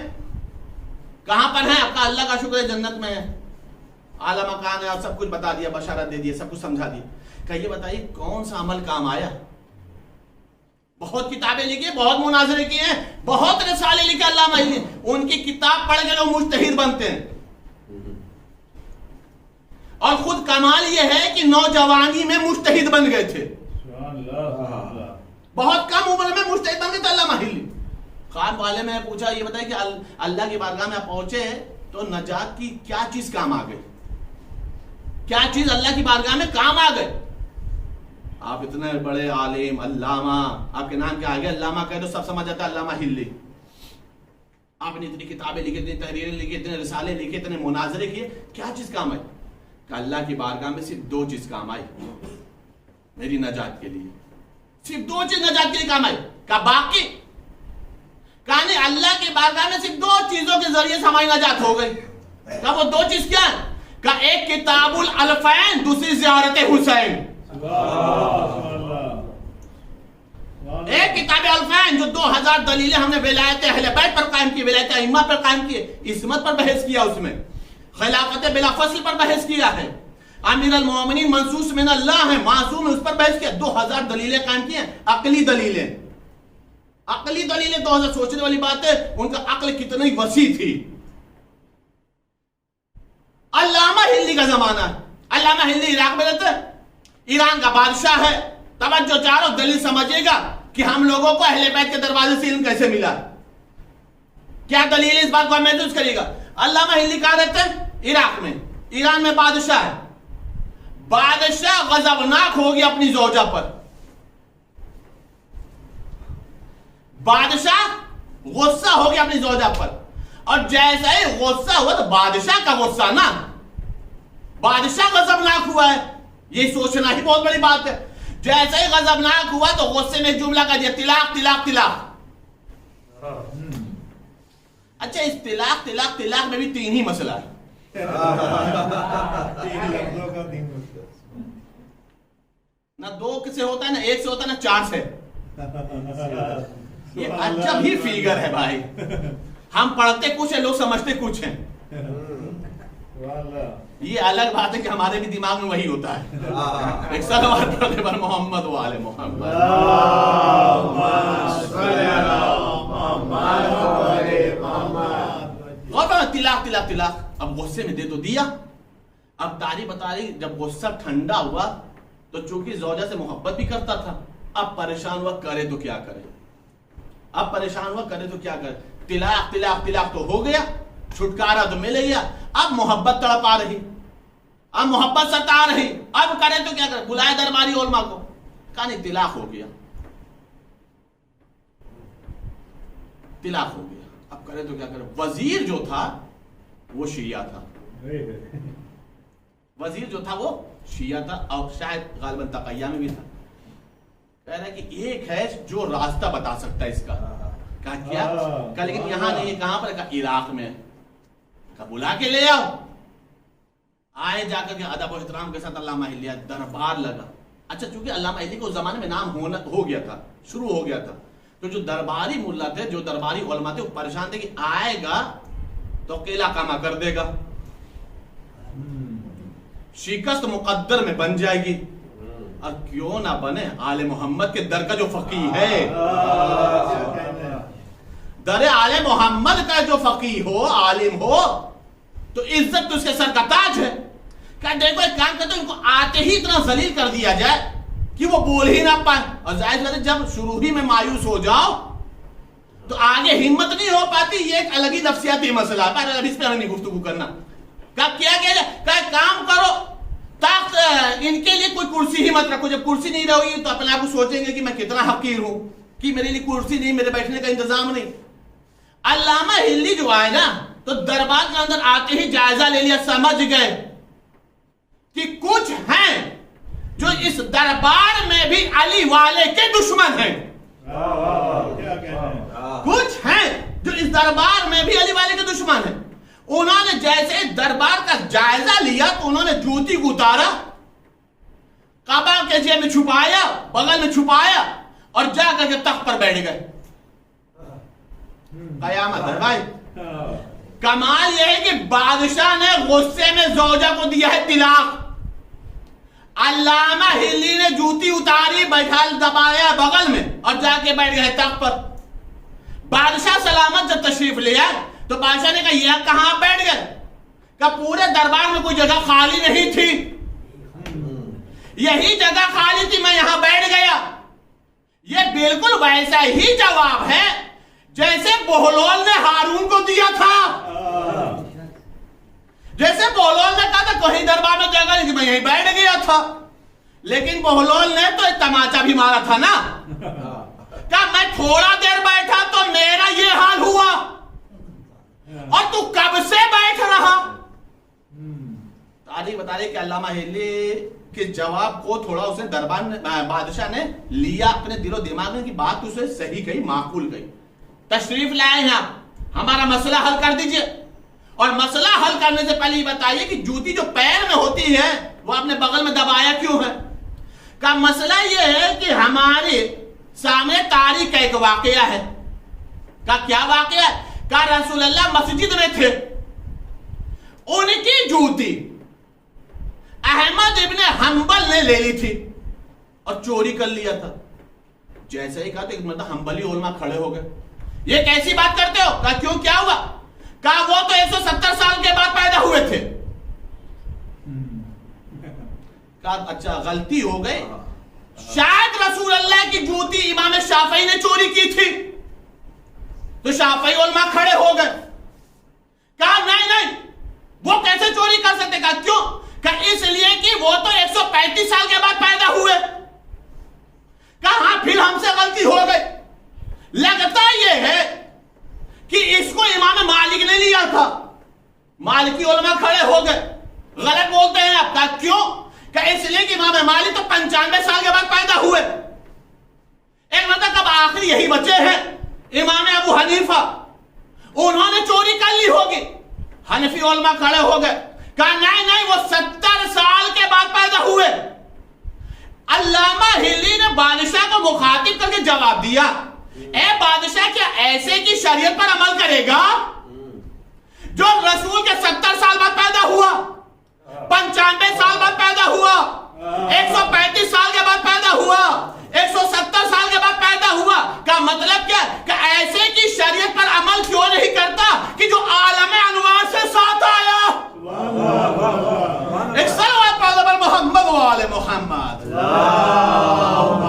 کہاں پر ہیں؟ آپ کا اللہ کا شکر ہے جنت میں ہے, اعلیٰ مکان ہے, اور سب کچھ بتا دیا, بشارت دے دیا, سب کچھ سمجھا دیا. کہ یہ بتائیے کون سا عمل کام آیا؟ بہت کتابیں لکھی ہیں, بہت مناظرے کیے ہیں, بہت رسالے لکھے علامہ ہلی. ان کی کتاب پڑھ کے لوگ مجتہد بنتے ہیں. اور خود کمال یہ ہے کہ نوجوانی میں مجتہد بن گئے تھے. سبحان اللہ سبحان اللہ. بہت کم عمر میں مجتہد بن گئے تھے علامہ ہلی. خواب والے میں پوچھا, یہ بتائیں کہ اللہ کی بارگاہ میں آپ پہنچے تو نجات کی کیا چیز کام آ گئی؟ کیا چیز اللہ کی بارگاہ میں کام آ گئے؟ آپ اتنے بڑے عالم علامہ, آپ کے نام کیا آ گیا؟ علامہ کہے تو سب سمجھ جاتا ہے علامہ ہلی. آپ نے اتنی کتابیں لکھی, اتنی تحریریں لکھی, اتنے رسالے لکھے, اتنے مناظرے کیے, کیا چیز کام آئی؟ کہ اللہ کی بارگاہ میں صرف 2 چیز کام آئی میری نجات کے لیے. صرف 2 چیز نجات کے لیے کام آئی. کہ باقی کہانی اللہ کی بارگاہ میں صرف 2 چیزوں کے ذریعے سے ہماری نجات ہو گئی. کہ وہ 2 چیز کیا ہے؟ کہ ایک کتاب الالفین, دوسری زیارت حسین. ایک کتاب الفین جو 2000 دلیلیں ہم نے ولایت اہل بیت پر قائم کی, ولایت ائمہ پر قائم کی, عصمت پر بحث کیا, اس میں خلافت بلا فصل پر بحث کیا ہے, امیر المومنین منصوص من اللہ ہے, معصوم ہے, اس پر بحث کیا. 2000 دلیلیں قائم کی ہیں, عقلی دلیلیں. عقلی دلیلیں 2000 سوچنے والی بات ہے, ان کا عقل کتنی وسیع تھی. علامہ ہلی کا زمانہ ہے. علامہ ہلی عراق میں رہتے, ایران کا بادشاہ ہے. توجہ چاروں دلیل سمجھے گا کہ ہم لوگوں کو اہل بیت کے دروازے سے علم کیسے ملا. کیا دلیل اس بات کو محسوس کرے گا. علامہ ہلی کہاں رہتے ہیں؟ عراق میں. ایران میں بادشاہ ہے. بادشاہ غضبناک ہو گیا اپنی زوجہ پر. بادشاہ غصہ ہو گیا اپنی زوجہ پر, اور جیسا ہی غصہ ہوا تو بادشاہ کا غصہ نا, بادشاہ غضبناک ہوا ہے, یہ سوچنا ہی بہت بڑی بات ہے. جیسا ہی غضبناک ہوا تو غصے میں جملہ کہہ دیا, طلاق طلاق طلاق. اچھا, اس طلاق طلاق طلاق میں بھی 3 ہی مسئلہ ہے. نہ 2 سے ہوتا ہے, نہ 1 سے ہوتا ہے, نہ 4 سے. یہ عجب ہی فیگر ہے بھائی. ہم پڑھتے کچھ ہیں, لوگ سمجھتے کچھ ہیں. یہ الگ بات ہے کہ ہمارے بھی دماغ میں وہی ہوتا ہے. ایک صلوات پڑھنے پر محمد و آل محمد. طلاق طلاق طلاق. اب غصے میں دے تو دیا. اب تاریخ بتا رہی, جب غصہ ٹھنڈا ہوا تو چونکہ زوجہ سے محبت بھی کرتا تھا, اب پریشان ہوا کرے تو کیا کرے. اب پریشان ہوا کرے تو کیا کرے. طلاق طلاق طلاق تو ہو گیا, چھٹکارا تو مل گیا. اب محبت تڑپا رہی, اب محبت ستا رہی, اب کرے تو کیا کرے. بلائے درباری علماء کو, کہا نہیں طلاق ہو گیا, طلاق ہو گیا, اب کرے تو کیا کرے. وزیر جو تھا وہ شیعہ تھا. وزیر جو تھا وہ شیعہ تھا, اور شاید غالباً تقیہ میں بھی تھا. کہہ رہا ہے کہ ایک ہے جو راستہ بتا سکتا ہے اس کا. کہا کیا؟ کہا لیکن یہاں نہیں, کہاں پر؟ کہا عراق میں. کہا بلا کے لے آؤ. آئے, جا کر کے ادب و احترام کے ساتھ علامہ ہلی دربار لگا. اچھا, چونکہ علامہ ہلی کو اس زمانے میں نام ہو گیا تھا, شروع ہو گیا تھا, تو جو درباری ملا تھے, جو درباری علماء تھے, وہ پریشان تھے کہ آئے گا تو قلعہ کما کر دے گا, شکست مقدر میں بن جائے گی. اور کیوں نہ بنے, آل محمد کے در کا جو فقیہ ہے, در آل محمد کا جو فقیہ ہو, عالم ہو, تو عزت تو اس کے سر کا تاج ہے. کہ دیکھو ایک کام کرتے, ان کو آتے ہی اتنا ذلیل کر دیا جائے کہ وہ بول ہی نہ پائے. اور ظاہر بات ہے جب شروع ہی میں مایوس ہو جاؤ تو آگے ہمت نہیں ہو پاتی. یہ ایک الگ ہی نفسیاتی مسئلہ ہے, پر اب اس پہ ہمیں گفتگو کرنا. کیا جائے, کہ کام کرو, تاکہ ان کے لیے کوئی کرسی ہی مت رکھو. جب کرسی نہیں رہو گی تو اپنے آپ کو سوچیں گے کہ میں کتنا حقیر ہوں, کہ میرے لیے کرسی نہیں, میرے بیٹھنے کا انتظام نہیں. علامہ ہلی جو آئے نا, تو دربار کے اندر آتے ہی جائزہ لے لیا, سمجھ گئے کہ کچھ ہیں جو اس دربار میں بھی علی والے کے دشمن ہیں. کیا کہتے ہیں؟ کچھ ہیں جو اس دربار میں بھی علی والے کے دشمن ہیں. انہوں نے جیسے دربار کا جائزہ لیا تو انہوں نے جوتی کو اتارا, کعبہ کے جیب میں چھپایا, بغل میں چھپایا, اور جا کر کے تخت پر بیٹھ گئے. قیامت ہے بھائی. کمال یہ ہے کہ بادشاہ نے غصے میں زوجہ کو دیا ہے طلاق. علامہ ہلی نے جوتی اتاری, بیٹھا دبایا بغل میں, اور جا کے بیٹھ گئے تخت پر. بادشاہ سلامت جب تشریف لیا تو بادشاہ نے کہا یہ کہاں بیٹھ گئے؟ کہ پورے دربار میں کوئی جگہ خالی نہیں تھی, یہی جگہ خالی تھی, میں یہاں بیٹھ گیا. یہ بالکل ویسا ہی جواب ہے جیسے بہلول نے ہارون کو دیا تھا. جیسے بہلول نے کہا تھا کوئی دربار میں جگہ نہیں تھی, میں یہیں بیٹھ گیا تھا. لیکن بہلول نے تو تماچا بھی مارا تھا نا, کہ میں تھوڑا دیر بیٹھا تو میرا یہ حال ہوا, اور تو کب سے بیٹھ رہا. تاریخ بتا رہی کہ علامہ ہلی کے جواب کو تھوڑا اسے دربار میں بادشاہ نے لیا اپنے دل و دماغ میں, کی بات اسے صحیح کہی, معقول کہی. تشریف لائے ہیں آپ, ہمارا مسئلہ حل کر دیجئے. اور مسئلہ حل کرنے سے پہلے یہ بتائیے کہ جوتی جو پیر میں ہوتی ہے وہ اپنے بغل میں دبایا کیوں ہے؟ کا مسئلہ یہ ہے کہ ہمارے سامنے تاریخ کا ایک واقعہ ہے. کا کیا واقعہ ہے؟ کا رسول اللہ مسجد میں تھے, ان کی جوتی احمد ابن حنبل نے لے لی تھی اور چوری کر لیا تھا. جیسے ہی کہا تو مطلب حنبلی علماء کھڑے ہو گئے, یہ کیسی بات کرتے ہو؟ کہا کیوں, کیا ہوا؟ کہا وہ تو 170 سال کے بعد پیدا ہوئے تھے. کہا اچھا غلطی ہو گئی, شاید رسول اللہ کی جوتی امام شافعی نے چوری کی تھی. تو شافعی علماء کھڑے ہو گئے. کہا نہیں وہ کیسے چوری کر سکتے؟ کہا کیوں؟ کہ اس لیے کہ وہ تو 135 سال کے بعد پیدا ہوئے. کہا ہاں پھر ہم سے غلطی ہو گئی. لگتا یہ ہے کہ اس کو امام مالک نے لیا تھا. مالکی علماء کھڑے ہو گئے, غلط بولتے ہیں آپ. کہا کیوں؟ کہ اس لیے کہ امام مالک تو 95 سال کے بعد پیدا ہوئے. ایک مطلب اب آخری یہی بچے ہیں امام ابو حنیفہ, انہوں نے چوری کر لی ہوگی. حنفی علماء کھڑے ہو گئے, کہا نہیں وہ 70 سال کے بعد پیدا ہوئے. علامہ ہلی نے بادشاہ کو مخاطب کر کے جواب دیا, اے بادشاہ کیا ایسے کی شریعت پر عمل کرے گا جو رسول کے 70 سال بعد پیدا ہوا, 95 سال بعد پیدا ہوا, 135 سال کے بعد پیدا ہوا, 170 سال کے بعد پیدا ہوا؟ کا مطلب کیا کہ ایسے کی شریعت پر عمل کیوں نہیں کرتا کہ جو عالم انوار سے ساتھ آیا. ایک صلوات پڑھو پر محمد و آل محمد. اللہم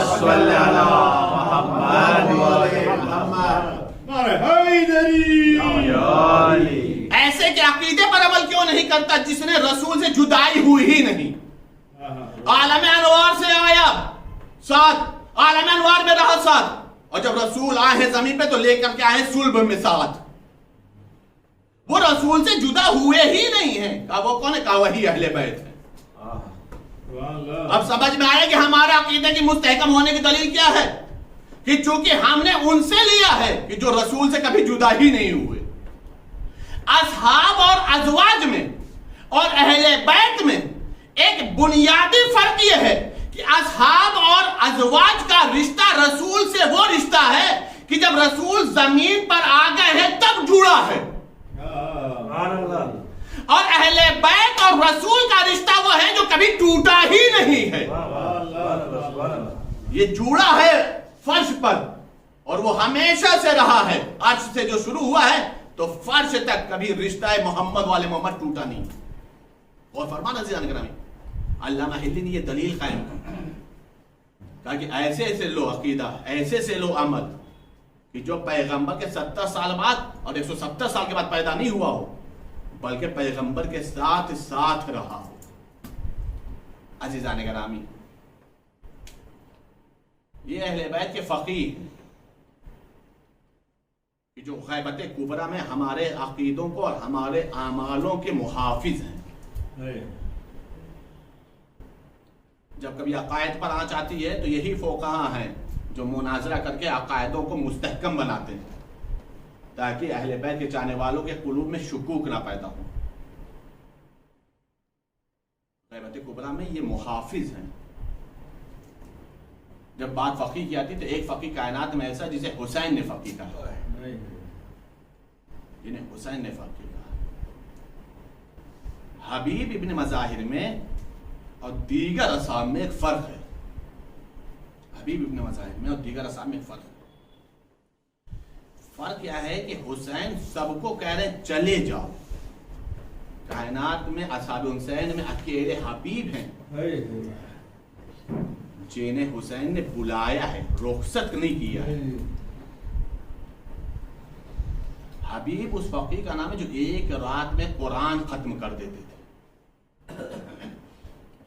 صلی علی محمد و آل محمد. نعرہ حیدری. ایسے کے عقیدے پر عمل کیوں نہیں کرتا جس نے رسول سے جدائی ہوئی ہی نہیں؟ عالم انوار سے آیا ساتھ, عالم انوار میں رہا ساتھ, اور جب رسول آئے ہیں زمین پہ تو لے کر کے آئے صلب میں ساتھ. وہ رسول سے جدا ہوئے ہی نہیں ہیں. کہا وہ کون ہے؟ کہا وہی اہل بیت ہے. اب سمجھ میں آئے کہ ہمارا عقیدے کی مستحکم ہونے کی دلیل کیا ہے؟ کہ چونکہ ہم نے ان سے لیا ہے کہ جو رسول سے کبھی جدا ہی نہیں ہوئے. اصحاب اور ازواج میں اور اہل بیت میں ایک بنیادی فرق یہ ہے کہ اصحاب اور ازواج کا رشتہ رسول سے وہ رشتہ ہے کہ جب رسول زمین پر آ گئے ہیں تب جڑا ہے, اور اہل بیت اور رسول کا رشتہ وہ ہے جو کبھی ٹوٹا ہی نہیں ہے. یہ جڑا ہے فرش پر, اور وہ ہمیشہ سے رہا ہے. عرش سے جو شروع ہوا ہے تو فرش تک کبھی رشتہ محمد والے محمد ٹوٹا نہیں. اور فرمان عزیزان گرامی, علامہ ہلی نے یہ دلیل قائم کی, کہا کہ ایسے سے لو عقیدہ, ایسے سے لو عمل کہ جو پیغمبر کے 70 سال بعد اور 170 سال کے بعد پیدا نہیں ہوا ہو بلکہ پیغمبر کے ساتھ ساتھ رہا ہو. عزیزان گرامی, یہ اہل بیت کے فقیہ کہ جو غیبت کبریٰ میں ہمارے عقیدوں کو اور ہمارے اعمالوں کے محافظ ہیں. جب کبھی عقائد پر آنچ آتی ہے تو یہی فقہا ہیں جو مناظرہ کر کے عقائدوں کو مستحکم بناتے ہیں تاکہ اہل بیت کے چاہنے والوں کے قلوب میں شکوک نہ پیدا ہو. غیبت کبریٰ میں یہ محافظ ہیں. جب بات فقیہ کی آتی تو ایک فقیہ کائنات میں ایسا جسے حسین نے فقیہ کہا، جنہیں حسین نے فقیہ کہا. حبیب ابن مظاہر میں اور دیگر اصحاب میں ایک فرق ہے. حبیب ابن مظاہر میں اور دیگر اصحاب میں ایک فرق ہے. فرق کیا ہے کہ حسین سب کو کہہ رہے ہیں چلے جاؤ. کائنات میں اصحاب حسین میں اکیلے حبیب ہیں جنہیں حسین نے بلایا ہے، رخصت نہیں کیا ہے. حبیب اس فقیہ کا نام ہے جو ایک رات میں قرآن ختم کر دیتے تھے.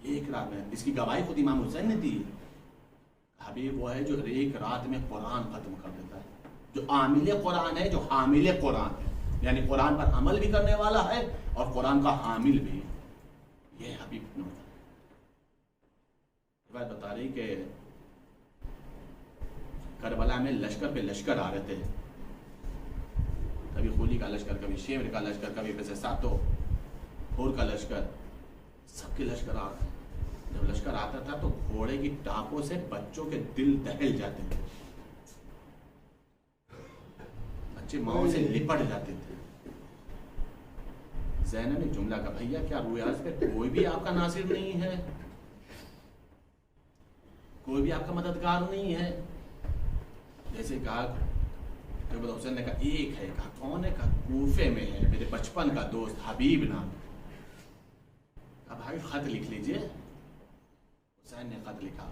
ایک رات میں، اس کی گواہی خود امام حسین نے دی. حبیب وہ ہے جو ایک رات میں قرآن ختم کر دیتا ہے، جو عامل قرآن ہے، جو حامل قرآن ہے، یعنی قرآن پر عمل بھی کرنے والا ہے اور قرآن کا حامل بھی ہے. یہ حبیب ابن مظاہر. روایت بتا رہی کہ کربلا میں لشکر پہ لشکر آ رہے تھے. کبھی خولی کا لشکر، کبھی شیور کا لشکر، کبھی پیسے ساتوں ہور کا لشکر، سب کے لشکر آ رہے. جب لشکر آتا تھا تو گھوڑے کی ٹانپوں سے بچوں کے دل دہل جاتے تھے، بچے ماؤں سے لپٹ جاتے تھے. زینب نے جملہ کا بھیا کیا رویاز پہ کوئی بھی آپ کا ناصر نہیں ہے، کوئی بھی آپ کا مددگار نہیں ہے. جیسے کہا حسین نے کہا ایک ہے. کہا کون ہے؟ کہا کوفے میں ہے، میرے بچپن کا دوست حبیب نام. کہا بھائی خط لکھ لیجئے. حسین نے خط لکھا،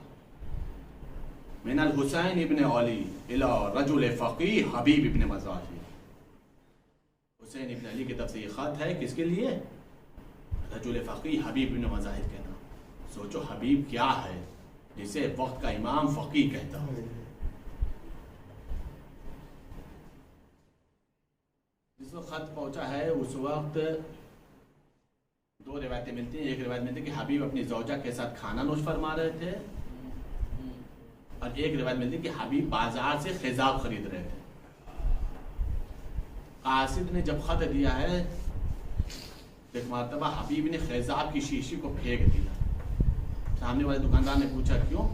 من الحسین ابن علی الى رجل فقیہ حبیب ابن مظاہر. حسین ابن علی کی طرف سے یہ خط ہے، کس کے لیے؟ رجل فقیہ حبیب ابن مظاہر کے نام. سوچو حبیب کیا ہے جسے وقت کا امام فقیہ کہتا ہو. جس وقت خط پہنچا ہے اس وقت دو روایتیں ملتی ہیں. ایک روایت ملتی ہے کہ حبیب اپنی زوجہ کے ساتھ کھانا نوش فرما رہے تھے، اور ایک روایت ملتی ہے کہ حبیب بازار سے خضاب خرید رہے تھے. قاصد نے جب خط دیا ہے ایک مرتبہ حبیب نے خضاب کی شیشی کو پھینک دیا. سامنے والے دکاندار نے پوچھا کیوں؟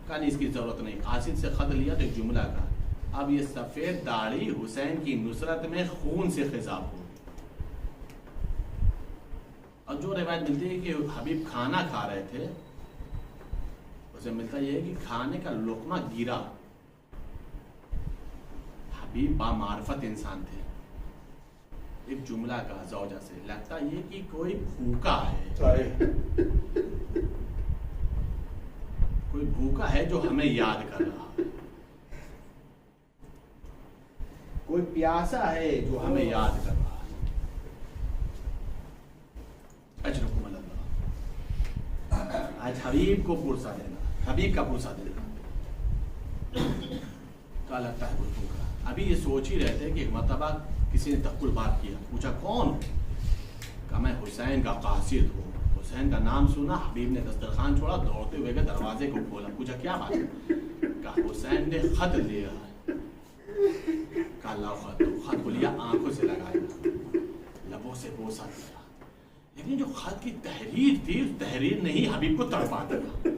کہا نہیں اس کی ضرورت نہیں. قاصد سے خط لیا تو ایک جملہ کہا، اب یہ سفید داڑھی حسین کی نصرت میں خون سے خضاب ہو. اور جو روایت ملتی ہے کہ حبیب کھانا کھا رہے تھے، اسے ملتا یہ ہے کہ کھانے کا لقمہ گرا. حبیب بامعرفت انسان تھے. ایک جملہ کہا زوجہ سے، لگتا یہ کہ کوئی بھوکا ہے، کوئی بھوکا ہے جو ہمیں یاد کر رہا ہے، کوئی پیاسا ہے جو ہمیں یاد کر رہا ہے. اجرکم اللہ. آج حبیب کو پرسا دینا، حبیب کا پرسا دینا. کیا لگتا ہے کوئی بھوکا؟ ابھی یہ سوچ ہی رہتے کہ ایک مرتبہ کسی نے تقل بات کیا، پوچھا کون؟ کہا میں حسین کا قاصد ہوں. حسین کا نام سنا، حبیب نے دسترخوان چھوڑا، دوڑتے ہوئے گئے دروازے کو کھولا. پوچھا کیا بات ہے؟ کہا حسین نے خط لیا ہے. کہا لاؤ خط. خط کو لیا، آنکھوں سے لگایا، لبوں سے بوسا دیا. لیکن جو خط کی تحریر تھی اس تحریر نے ہی حبیب کو تڑپا دیا.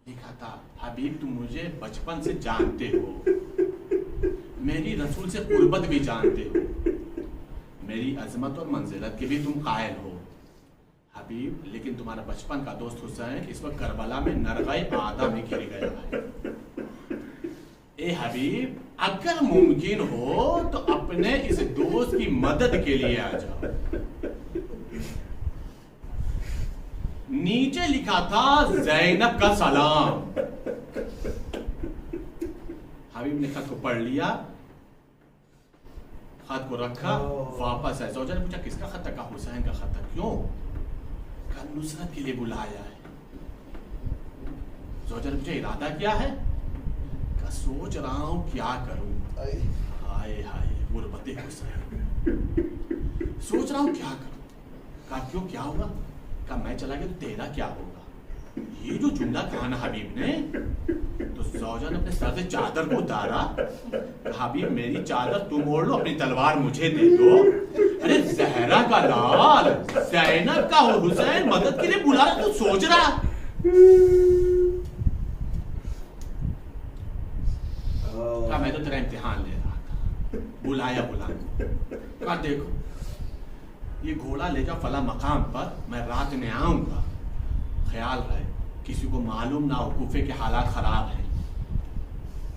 لکھا تھا، حبیب تم مجھے بچپن سے جانتے ہو، میری رسول سے قربت بھی جانتے ہو، میری عظمت اور منزلت کے بھی تم قائل ہو حبیب، لیکن تمہارا بچپن کا دوست حسین اس وقت کربلا میں نرغۂ آدم میں گر گیا ہے. اے حبیب اگر ممکن ہو تو اپنے اس دوست کی مدد کے لیے آ جاؤ. نیچے لکھا تھا زینب کا سلام. حبیب نے خط کو پڑھ لیا، خط کو رکھا، واپس آئے. زوجہ نے پوچھا کس کا خط تھا؟ کہا حسین کا خط تھا. کیوں؟ کہا نصرت کے لیے بلایا ہے. زوجہ نے پوچھا ارادہ کیا ہے؟ کہا سوچ رہا ہوں کیا کروں. ہائے ہائے غربت حسین, سوچ رہا ہوں کیا کروں. کہا کیوں کیا ہوگا؟ کہا میں چلا گیا تو تیرا کیا ہوگا؟ یہ جو جملہ کہا نا حبیب نے, تو زوجہ نے اپنے سر سے چادر کو اتارا. حبیب میری چادر تم اوڑھ لو, اپنی تلوار مجھے دے دو. ارے زہرا کا لال, زینب کا حسین مدد کے لیے بلا رہا, تو سوچ رہا. کہا میں تو تیرا امتحان لے رہا تھا. بلایا غلام کو. کہا دیکھو یہ گھوڑا لے جاؤ فلاں مقام پر, میں رات میں آؤں گا. خیال رہے کسی کو معلوم نہ ہو کوفے کے حالات خراب ہیں.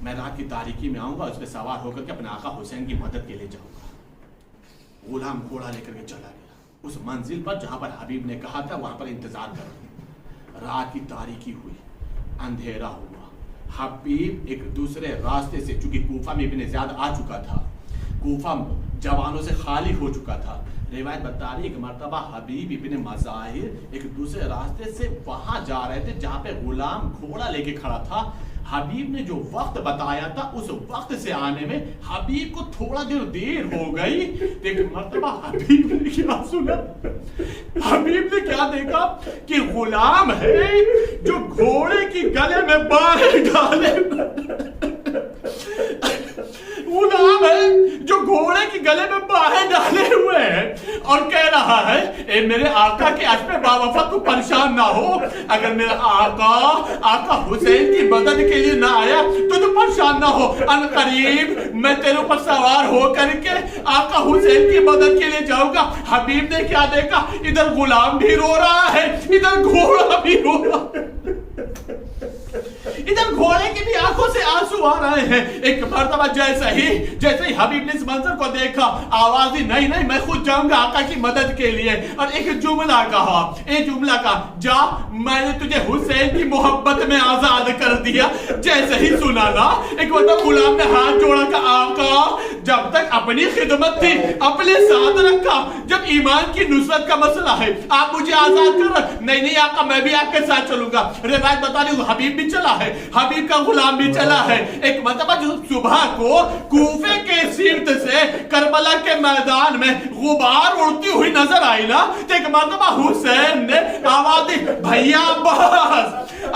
میں رات کی تاریکی میں آؤں گا, اس پہ سوار ہو کر کے اپنے آقا حسین کی مدد کے لیے جاؤں گا. غلام گھوڑا لے کر کے چلا گیا اس منزل پر جہاں پر حبیب نے کہا تھا, وہاں پر انتظار کر رہے. رات کی تاریکی ہوئی, اندھیرا ہوا. حبیب ایک دوسرے راستے سے, چونکہ کوفہ میں ابن زیاد آ چکا تھا, کوفہ جوانوں سے خالی ہو چکا تھا. روایت بتا رہی ایک مرتبہ حبیب ابن مظاہر ایک دوسرے راستے سے وہاں جا رہے تھے جہاں پہ غلام گھوڑا لے کے کھڑا تھا. حبیب نے جو وقت بتایا تھا اس وقت سے آنے میں حبیب کو تھوڑا دیر ہو گئی. ایک مرتبہ حبیب نے کیا سنا, حبیب نے کیا دیکھا کہ غلام ہے جو گھوڑے کی گلے میں باہیں ڈالے, غلام ہے جو گھوڑے کی گلے میں باہیں ڈالے ہوئے ہیں اور کہہ رہا ہے اے میرے آقا کے عشق با وفا تو پریشان نہ ہو, اگر میرا آقا حسین کی مدد کے لیے نہ آیا تو پریشان نہ ہو, ان قریب میں تیرے اوپر سوار ہو کر کے آقا حسین کی مدد کے لیے جاؤں گا. حبیب نے کیا دیکھا, ادھر غلام بھی رو رہا ہے, ادھر گھوڑا بھی رو رہا ہے, ادھر گھوڑے کی بھی آنکھوں سے آنسو آ رہے ہیں. ایک مرتبہ جیسے ہی حبیب نے اس منظر کو دیکھا, آواز دی نہیں میں خود جاؤں گا آقا کی مدد کے لیے. اور ایک جملہ کہا, جا میں نے تجھے حسین کی محبت میں آزاد کر دیا. جیسے ہی سنا نا, ایک مرتبہ غلام نے ہاتھ جوڑا کہ آقا جب تک اپنی خدمت تھی اپنے ساتھ رکھا, جب ایمان کی نصرت کا مسئلہ ہے آپ مجھے آزاد کر رہے. نہیں آقا میں بھی آپ کے ساتھ چلوں گا. روایت بتا رہی ہوں حبیب بھی چلا ہے, حبیب کا غلام بھی چلا ہے. ایک مرتبہ جو صبح کو کوفے کے سمت سے کربلا کے میدان میں غبار اڑتی ہوئی نظر آئی نا, تو ایک مرتبہ حسین نے آواز دی, بھیا عباس,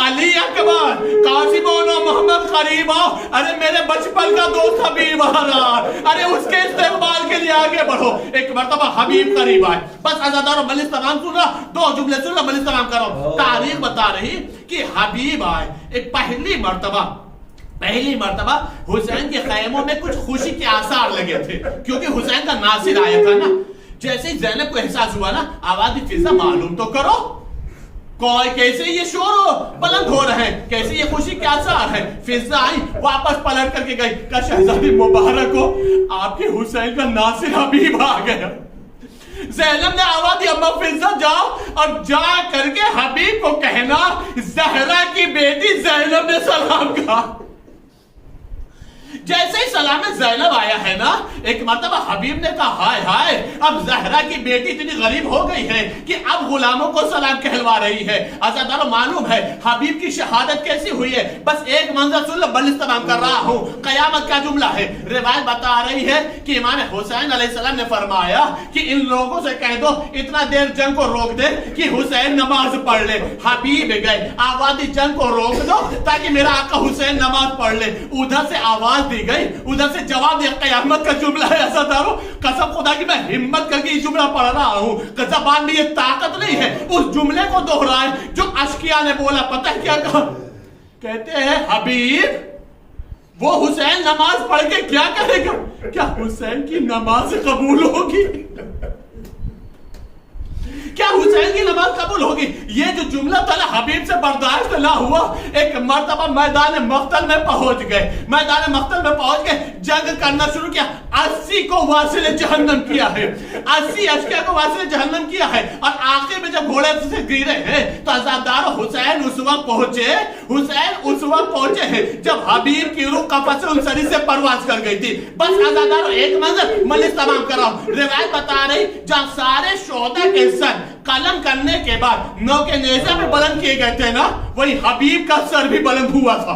علی اکبر, قاسم و محمد قریب آؤ, ارے میرے بچپن کا دوست حبیب آ رہا, ارے اس کے استقبال کے لیے آگے بڑھو. ایک مرتبہ حبیب قریب آئے. بس عزادارو مجلس تمام سن رہا, 2 جملے سن رہا, مجلس تمام کرو. تاریخ بتا رہی کہ حبیب آئے. ایک پہلی مرتبہ حسین کے خیموں میں کچھ خوشی کے آثار لگے تھے, کیونکہ حسین کا ناصر آیا تھا نا. جیسے ہی زینب کو احساس ہوا نا, آواز دی فضا معلوم تو کرو, کیسے یہ شور بلند ہو رہے ہیں, کیسے یہ خوشی کے آثار ہیں. فضا آئی, واپس پلٹ کر کے گئی, کہا شہزادی مبارک ہو, آپ کے حسین کا ناصر حبیب آ گیا. زینب نے آواز دی, اما فضا جاؤ اور جا کر کے حبیب کو کہنا زہرا کی بیٹی زینب نے سلام کہا. جیسے ہی سلام زینب آیا ہے نا, ایک مرتبہ حبیب نے کہا ہائے ہائے, اب زہرا کی بیٹی اتنی غریب ہو گئی ہے کہ اب غلاموں کو سلام کہلوا رہی ہے. عزادارو معلوم ہے حبیب کی شہادت کیسی ہوئی ہے. بس ایک منظر سن لو, بل استمام کر رہا ہوں. قیامت کا جملہ ہے. روایت بتا رہی ہے کہ امام حسین علیہ السلام نے فرمایا کہ ان لوگوں سے کہہ دو اتنا دیر جنگ کو روک دے کہ حسین نماز پڑھ لے. حبیب گئے, آواز دی جنگ کو روک دو تاکہ میرا آقا حسین نماز پڑھ لے. ادھر سے آواز دی گئی, ادھر سے جواب دیا. قیامت کا جملہ ہے عزادارو, قسم خدا کی میں ہمت کر کے یہ جملہ پڑھ رہا ہوں, زبان میں یہ طاقت نہیں ہے اس جملے کو دوہرائے جو اشقیاء نے بولا. پتہ ہے کیا کہا, کہتے ہیں حبیب وہ حسین نماز پڑھ کے کیا کرے گا, کیا حسین کی نماز قبول ہوگی, کیا حسین کی نماز قبول ہوگی. یہ جو جملہ تھا حبیب سے برداشت نہ ہوا. ایک مرتبہ میدان مقتل میں پہنچ گئے, جنگ کرنا شروع کیا. 80 کو واصل جہنم کیا ہے, 80 اشقیاء کو واصل جہنم کیا ہے. اور آخر میں جب گھوڑے سے گرے ہیں تو عزادارو حسین اس وقت پہنچے ہیں جب حبیب کی روح قفس انصری سے پرواز کر گئی تھی. بس عزادارو ایک منظر مجلس تمام کر رہا ہوں. روایت بتا رہی جہاں سارے شہداء کے سر قلم کرنے کے بعد نو کے نیزے میں بلند کیے گئے تھے نا, وہی حبیب کا سر بھی بلند ہوا تھا.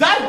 10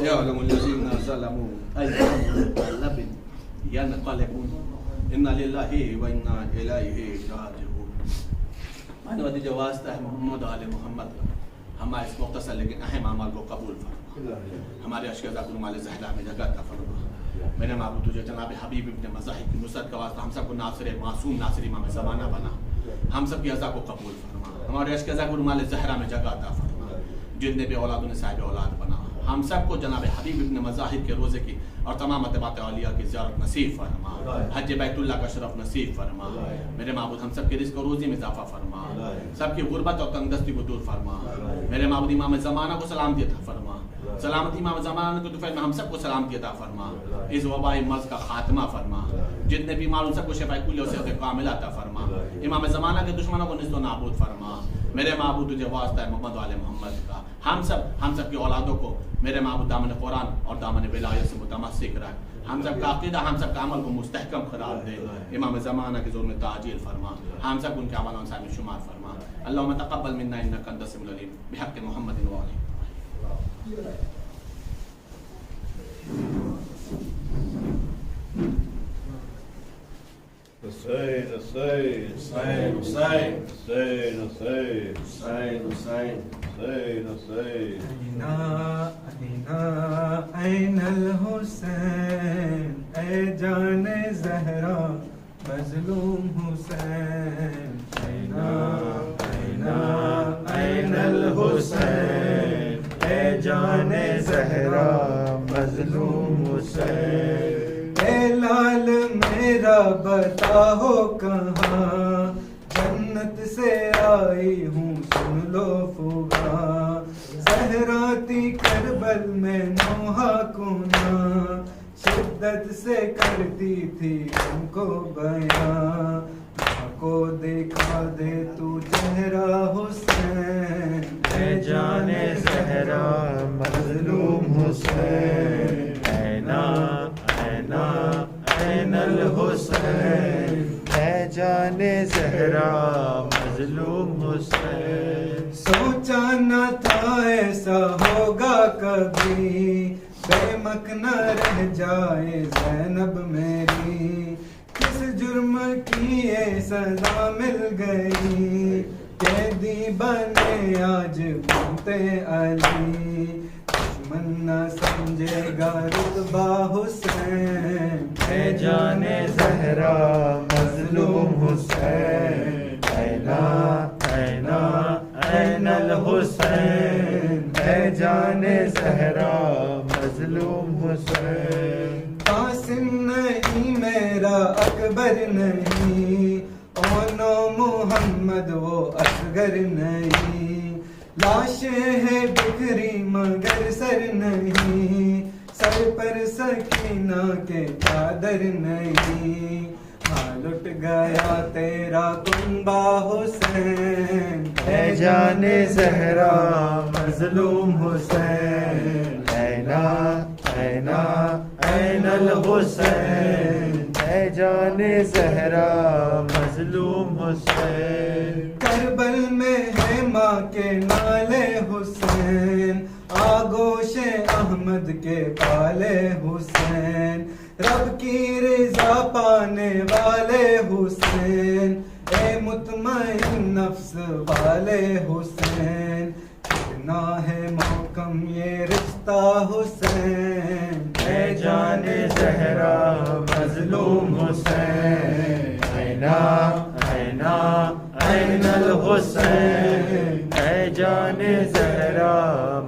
سيعلم الذين ظلموا أي منقلب ينقلبون إنا لله وإنا إليه راجعون. معنی ودی جو واسطہ ہے محمد آل محمد، ہمارے اس مختصر لیکن اہم اعمال کو قبول فرما، ہمارے اشکال کو مال زہرا میں جگہ عطا فرما۔ میرے معبود تجھے جناب حبیب ابن مذاہب کی نصرت کا واسطہ ہم سب کو ناصر معصوم ناصر امام زمانہ بنا، ہم سب کی عزا کو قبول فرما، ہمارے اشکال کو مال زہرا میں جگہ عطا فرما، جتنے بھی اولادوں نے صاحب اولاد بنا، ہم سب کو جناب حبیب ابن مذاہب کے روزے کی اور تمام اتباع اولیاء کی زیارت نصیب فرما، حج بیت اللہ کا شرف نصیب فرما۔ میرے معبود ہم سب کے رزق و روزی میں اضافہ فرما، سب کی غربت اور تنگدستی کو دور فرما۔ میرے معبود امام زمانہ کو سلامتی عطا فرما، سلامتی امام زمانہ کو طفیل میں ہم سب کو سلامتی عطا فرما، اس وبائی مرض کا خاتمہ فرما، جتنے بیمار ان سب کو شفاء کلی اور صحت کاملہ عطا فرما، امام زمانہ کے دشمنوں کو نیست و نابود فرما۔ میرے معبود تجھے واسطہ ہے محمد وآل محمد کا، ہم سب کی اولادوں کو میرے معبود دامن قرآن اور دامن ولایت سے متمسک رکھ، ہم سب کا عقیدہ ہم سب کا عمل کو مستحکم قرار دے، امام زمانہ کے زور میں تعجیل فرما، ہم سب ان کے عمل انصار میں شمار فرما۔ اللہم تقبل منا انک انت السمیع العلیم بحق محمد وآلہ۔ حسین حسین حسین حسین حسین حسین حسین حسین حسین این الحسین اے جان زہرا مظلوم حسین، این الحسین اے جان زہرا مظلوم حسین، اے لال میرا بتاؤ کہاں، جنت سے آئی ہوں سن لو فغاں، زہرا تھی کربل میں نوحہ کو نا، شدت سے کرتی تھی ان کو بیاں، ماں کو دکھا دے تو چہرہ حسین، اے جان زہرا مظلوم حسین، این الحسین اے جان زہرا مظلوم حسین۔ سوچا نہ تھا ایسا ہوگا کبھی، بے مک نہ رہ جائے زینب میری، کس جرم کی یہ سزا مل گئی، قیدی بنے آج بنتے علی، دشمن نہ سمجھے گا رتبہ حسین، اے جان زہرا مظلوم حسین، اینا اینا این الحسین، اے جان زہرا مظلوم حسین۔ قاسم نہیں میرا اکبر نہیں، اونو محمد وہ اصغر نہیں، لاشیں ہے بکھری مگر سر نہیں، سر پر سکینہ کے چادر نہیں، ہاں لٹ گیا تیرا کنبہ حسین، اے جان زہرا مظلوم حسین، اینا اینا این الحسین، اے جان زہرا مظلوم حسین۔ کربل میں ہے ماں کے نالے حسین، آگوش احمد کے پالے حسین، رب کی رضا پانے والے حسین، اے مطمئن نفس والے حسین، کتنا ہے محکم یہ رشتہ حسین، اے جان زہرا مظلوم حسین، اینا اینا این الحسین، اے جان زہرا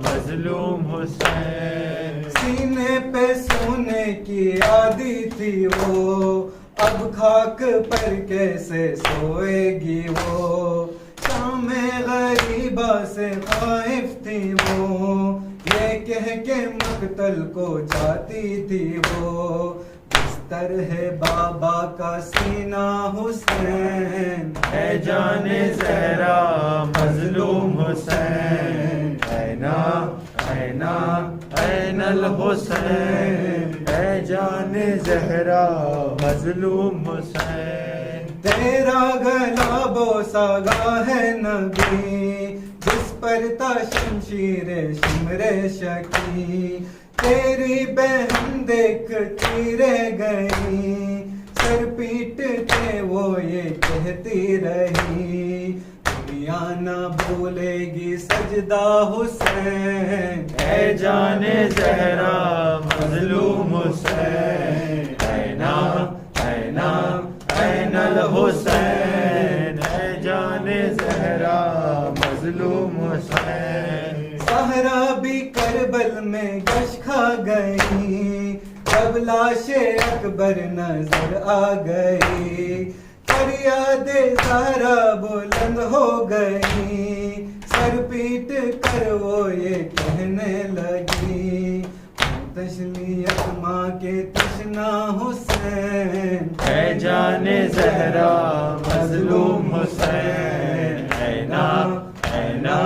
مظلوم حسین۔ سینے پہ سونے کی عادی تھی وہ، اب خاک پر کیسے سوئے گی وہ، شام غریبہ سے خائف تھی وہ، یہ کہہ کے مقتل کو جاتی تھی وہ، بستر ہے بابا کا سینہ حسین، اے جان زہرا مظلوم حسین، اینا اینا این الحسین، اے جان زہرا مظلوم حسین۔ تیرا گلا بوسا گاہ ہے نبی، جس پر تا شمشیر شمر شکی، تیری بہن دیکھتی رہ گئی، سر پیٹتے وہ یہ کہتی رہی، دنیا نہ بھولے گی سجدہ حسین، اے جان زہرا مظلوم حسین، اینا اینا این الحسین، اے جان زہرا مظلوم حسین۔ صحرا بھی کربل میں گش کھا گئی، جب لاش اکبر نظر آ گئی، فریاد زہرا بلند ہو گئی، سر پیٹ کر وہ یہ کہنے لگی، تشلیت ماں کے تشنا حسین، اے جان زہرا مظلوم حسین، اینا اینا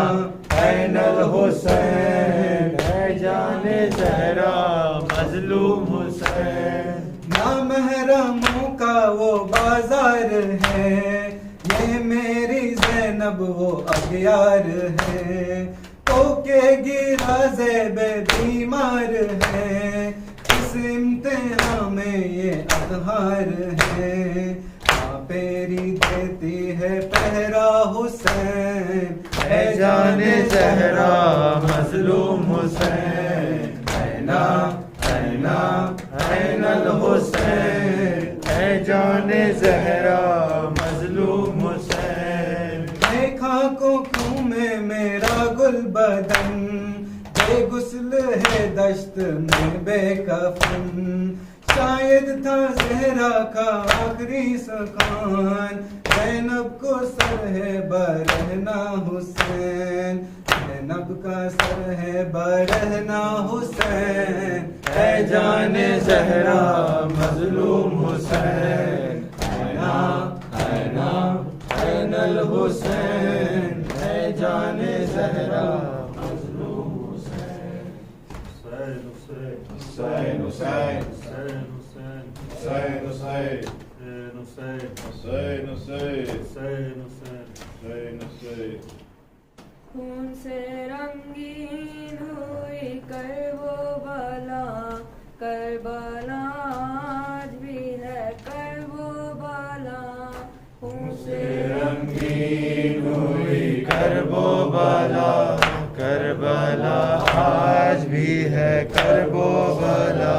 این الحسین، اے جان زہرا مظلوم حسین۔ نامحرموں کا وہ بازار ہے، یہ میری زینب وہ اغیار ہے، تو کے گرا زیب بیمار ہے، اس امتحان میں یہ اظہار ہے، پیری دیتی ہے پہرا حسین، اے جان زہرا مظلوم حسین، اینا اینا این الحسین، اے جان زہرا مظلوم حسین۔ دیکھا کو خوں میں میرا گل بدن، بے غسل ہے دشت میں بے کفن، شاید تھا زہرا کا آخری سکان، زینب کو سر ہے برہنا حسین، زینب کا سر ہے برہنا حسین، اے جان زہرا مظلوم حسین، اینا اینا این الحسین، اے جان زہرا مظلوم حسین۔ حسین حسین حسین حسین حسین حسین حسین۔ خون سے رنگین ہوئی کربلا، کربلا آج بھی ہے کربلا، خون سے رنگین ہوئی کربلا، کربلا آج بھی ہے کرب و بلا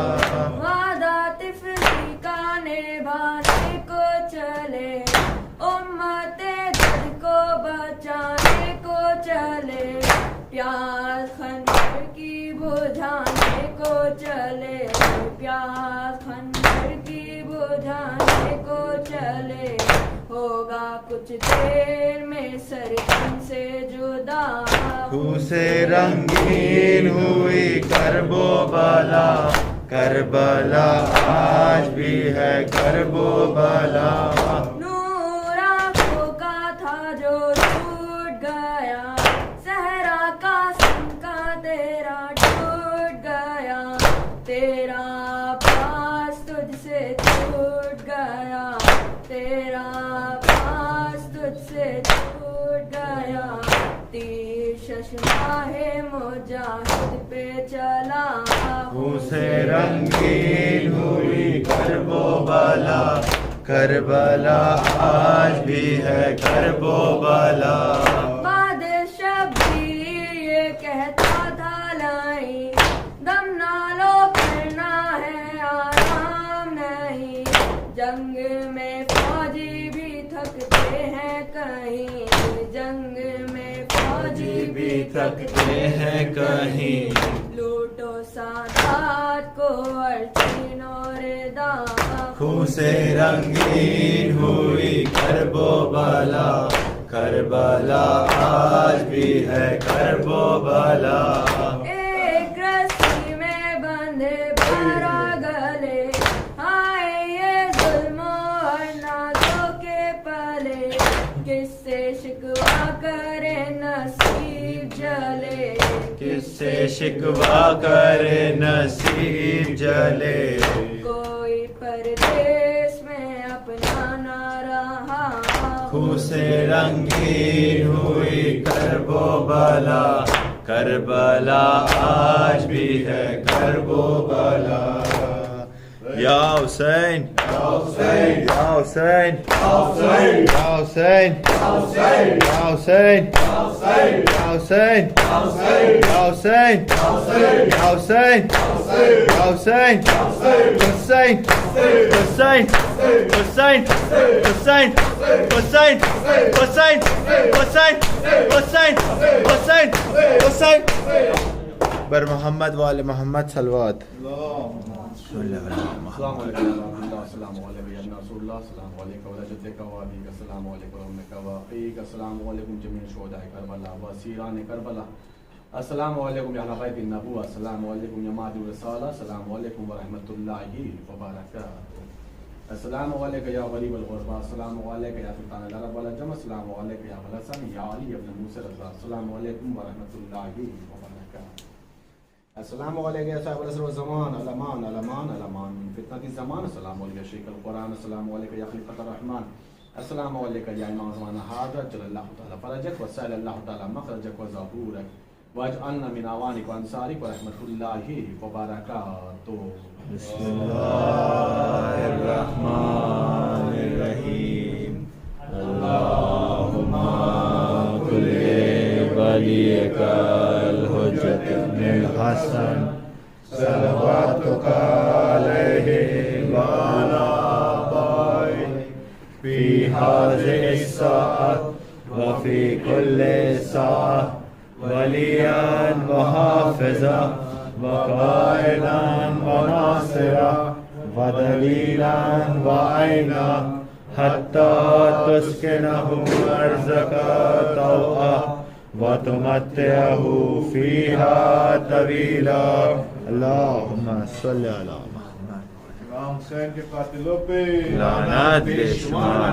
وعدہ طفلی کا نبھانے کو چلے امت دل کو بچانے کو چلے پیاس خنجر کی بجھانے کو چلے پیاس خنجر کی بجھانے کو چلے ہوگا کچھ دیر میں سرکن سے جدا خوں سے رنگین ہوئی کرب و بلا کربلا آج بھی ہے کرب و بلا نور آنکھوں کا تھا جو ٹوٹ گیا صحرا کا سنکا تیرا ٹوٹ گیا تیرا پاس تجھ سے ٹوٹ گیا تیرا پاس تجھ سے ٹوٹ گیا تیر ششماہ مجاہد پہ چلا خوں سے رنگین ہوئی کرب و بلا کربلا آج بھی ہے کرب و بلا بعد شبیر یہ کہتا تھا لائی دم نہ لو کرنا ہے آرام نہیں جنگ میں فوجی بھی تھکتے ہیں کہیں جنگ میں فوجی بھی تھکتے ہیں کہیں لوٹو سادات کو ارچین اور دام خوں سے رنگین ہوئی کرب و بلا کربلا آج بھی ہے کرب و بلا ایک رسی میں بندھے بارہ گلے ہائے یہ ظلم اور نازوں کے پلے کس سے شکوا کرے نصیب جلے کس سے شکوا کرے نصیب جلے کوئی پردیس میں اپنا نہ رہا خوں سے رنگین ہوئی کرب و بلا کربلا آج بھی ہے کرب و بلا یا حسین یا حسین یا حسین یا حسین یا حسین یا حسین یا حسین یا حسین یا حسین حسین حسین حسین حسین حسین حسین حسین حسین حسین حسین بر محمد وآل محمد صلوات السلام علیکم السلام علیکم یا رسول اللہ السلام علیکم ورحمۃ اللہ السلام علیکم وعلیکم السلام علیکم جميع شهداء کربلا واسیران کربلا السلام علیکم یا نبی النبوة السلام علیکم یا مادی الرسالہ السلام علیکم ورحمۃ اللہ وبرکاتہ السلام علیکم یا غریب الغربا السلام علیکم یا سلطان العرب والعجم السلام علیکم یا الحسن یا علی ابن موسی رضا السلام علیکم ورحمۃ اللہ وبرکاتہ السلام علیکم یا صاحب العصر والزمان علمان علمان علمان فتنة الزمان السلام علیکم یا شیخ القرآن السلام علیکم یا خلیفۃ الرحمن السلام علیکم یا امام زمان حاضر جل اللہ تعالی فرجک وسائل اللہ تعالی مخرجک وظہورک واجعلنا من اعوانک وانصارک ورحمۃ اللہ وبرکاتہ بسم اللہ الرحمن الرحیم اللہم کل ولیک الحجت ابن الحسن صلواتک علیہ وعلی آبائہ فی هذه الساعة وفي كل ساعة وليا وحافظا وقائلا وناصرا ودليلا وعينا حتى تسكنه أرضك طوعا وتمتعه فيها طويلا اللهم صل على محمد امام حسین کے قاتلوں پہ لعنت بے شمار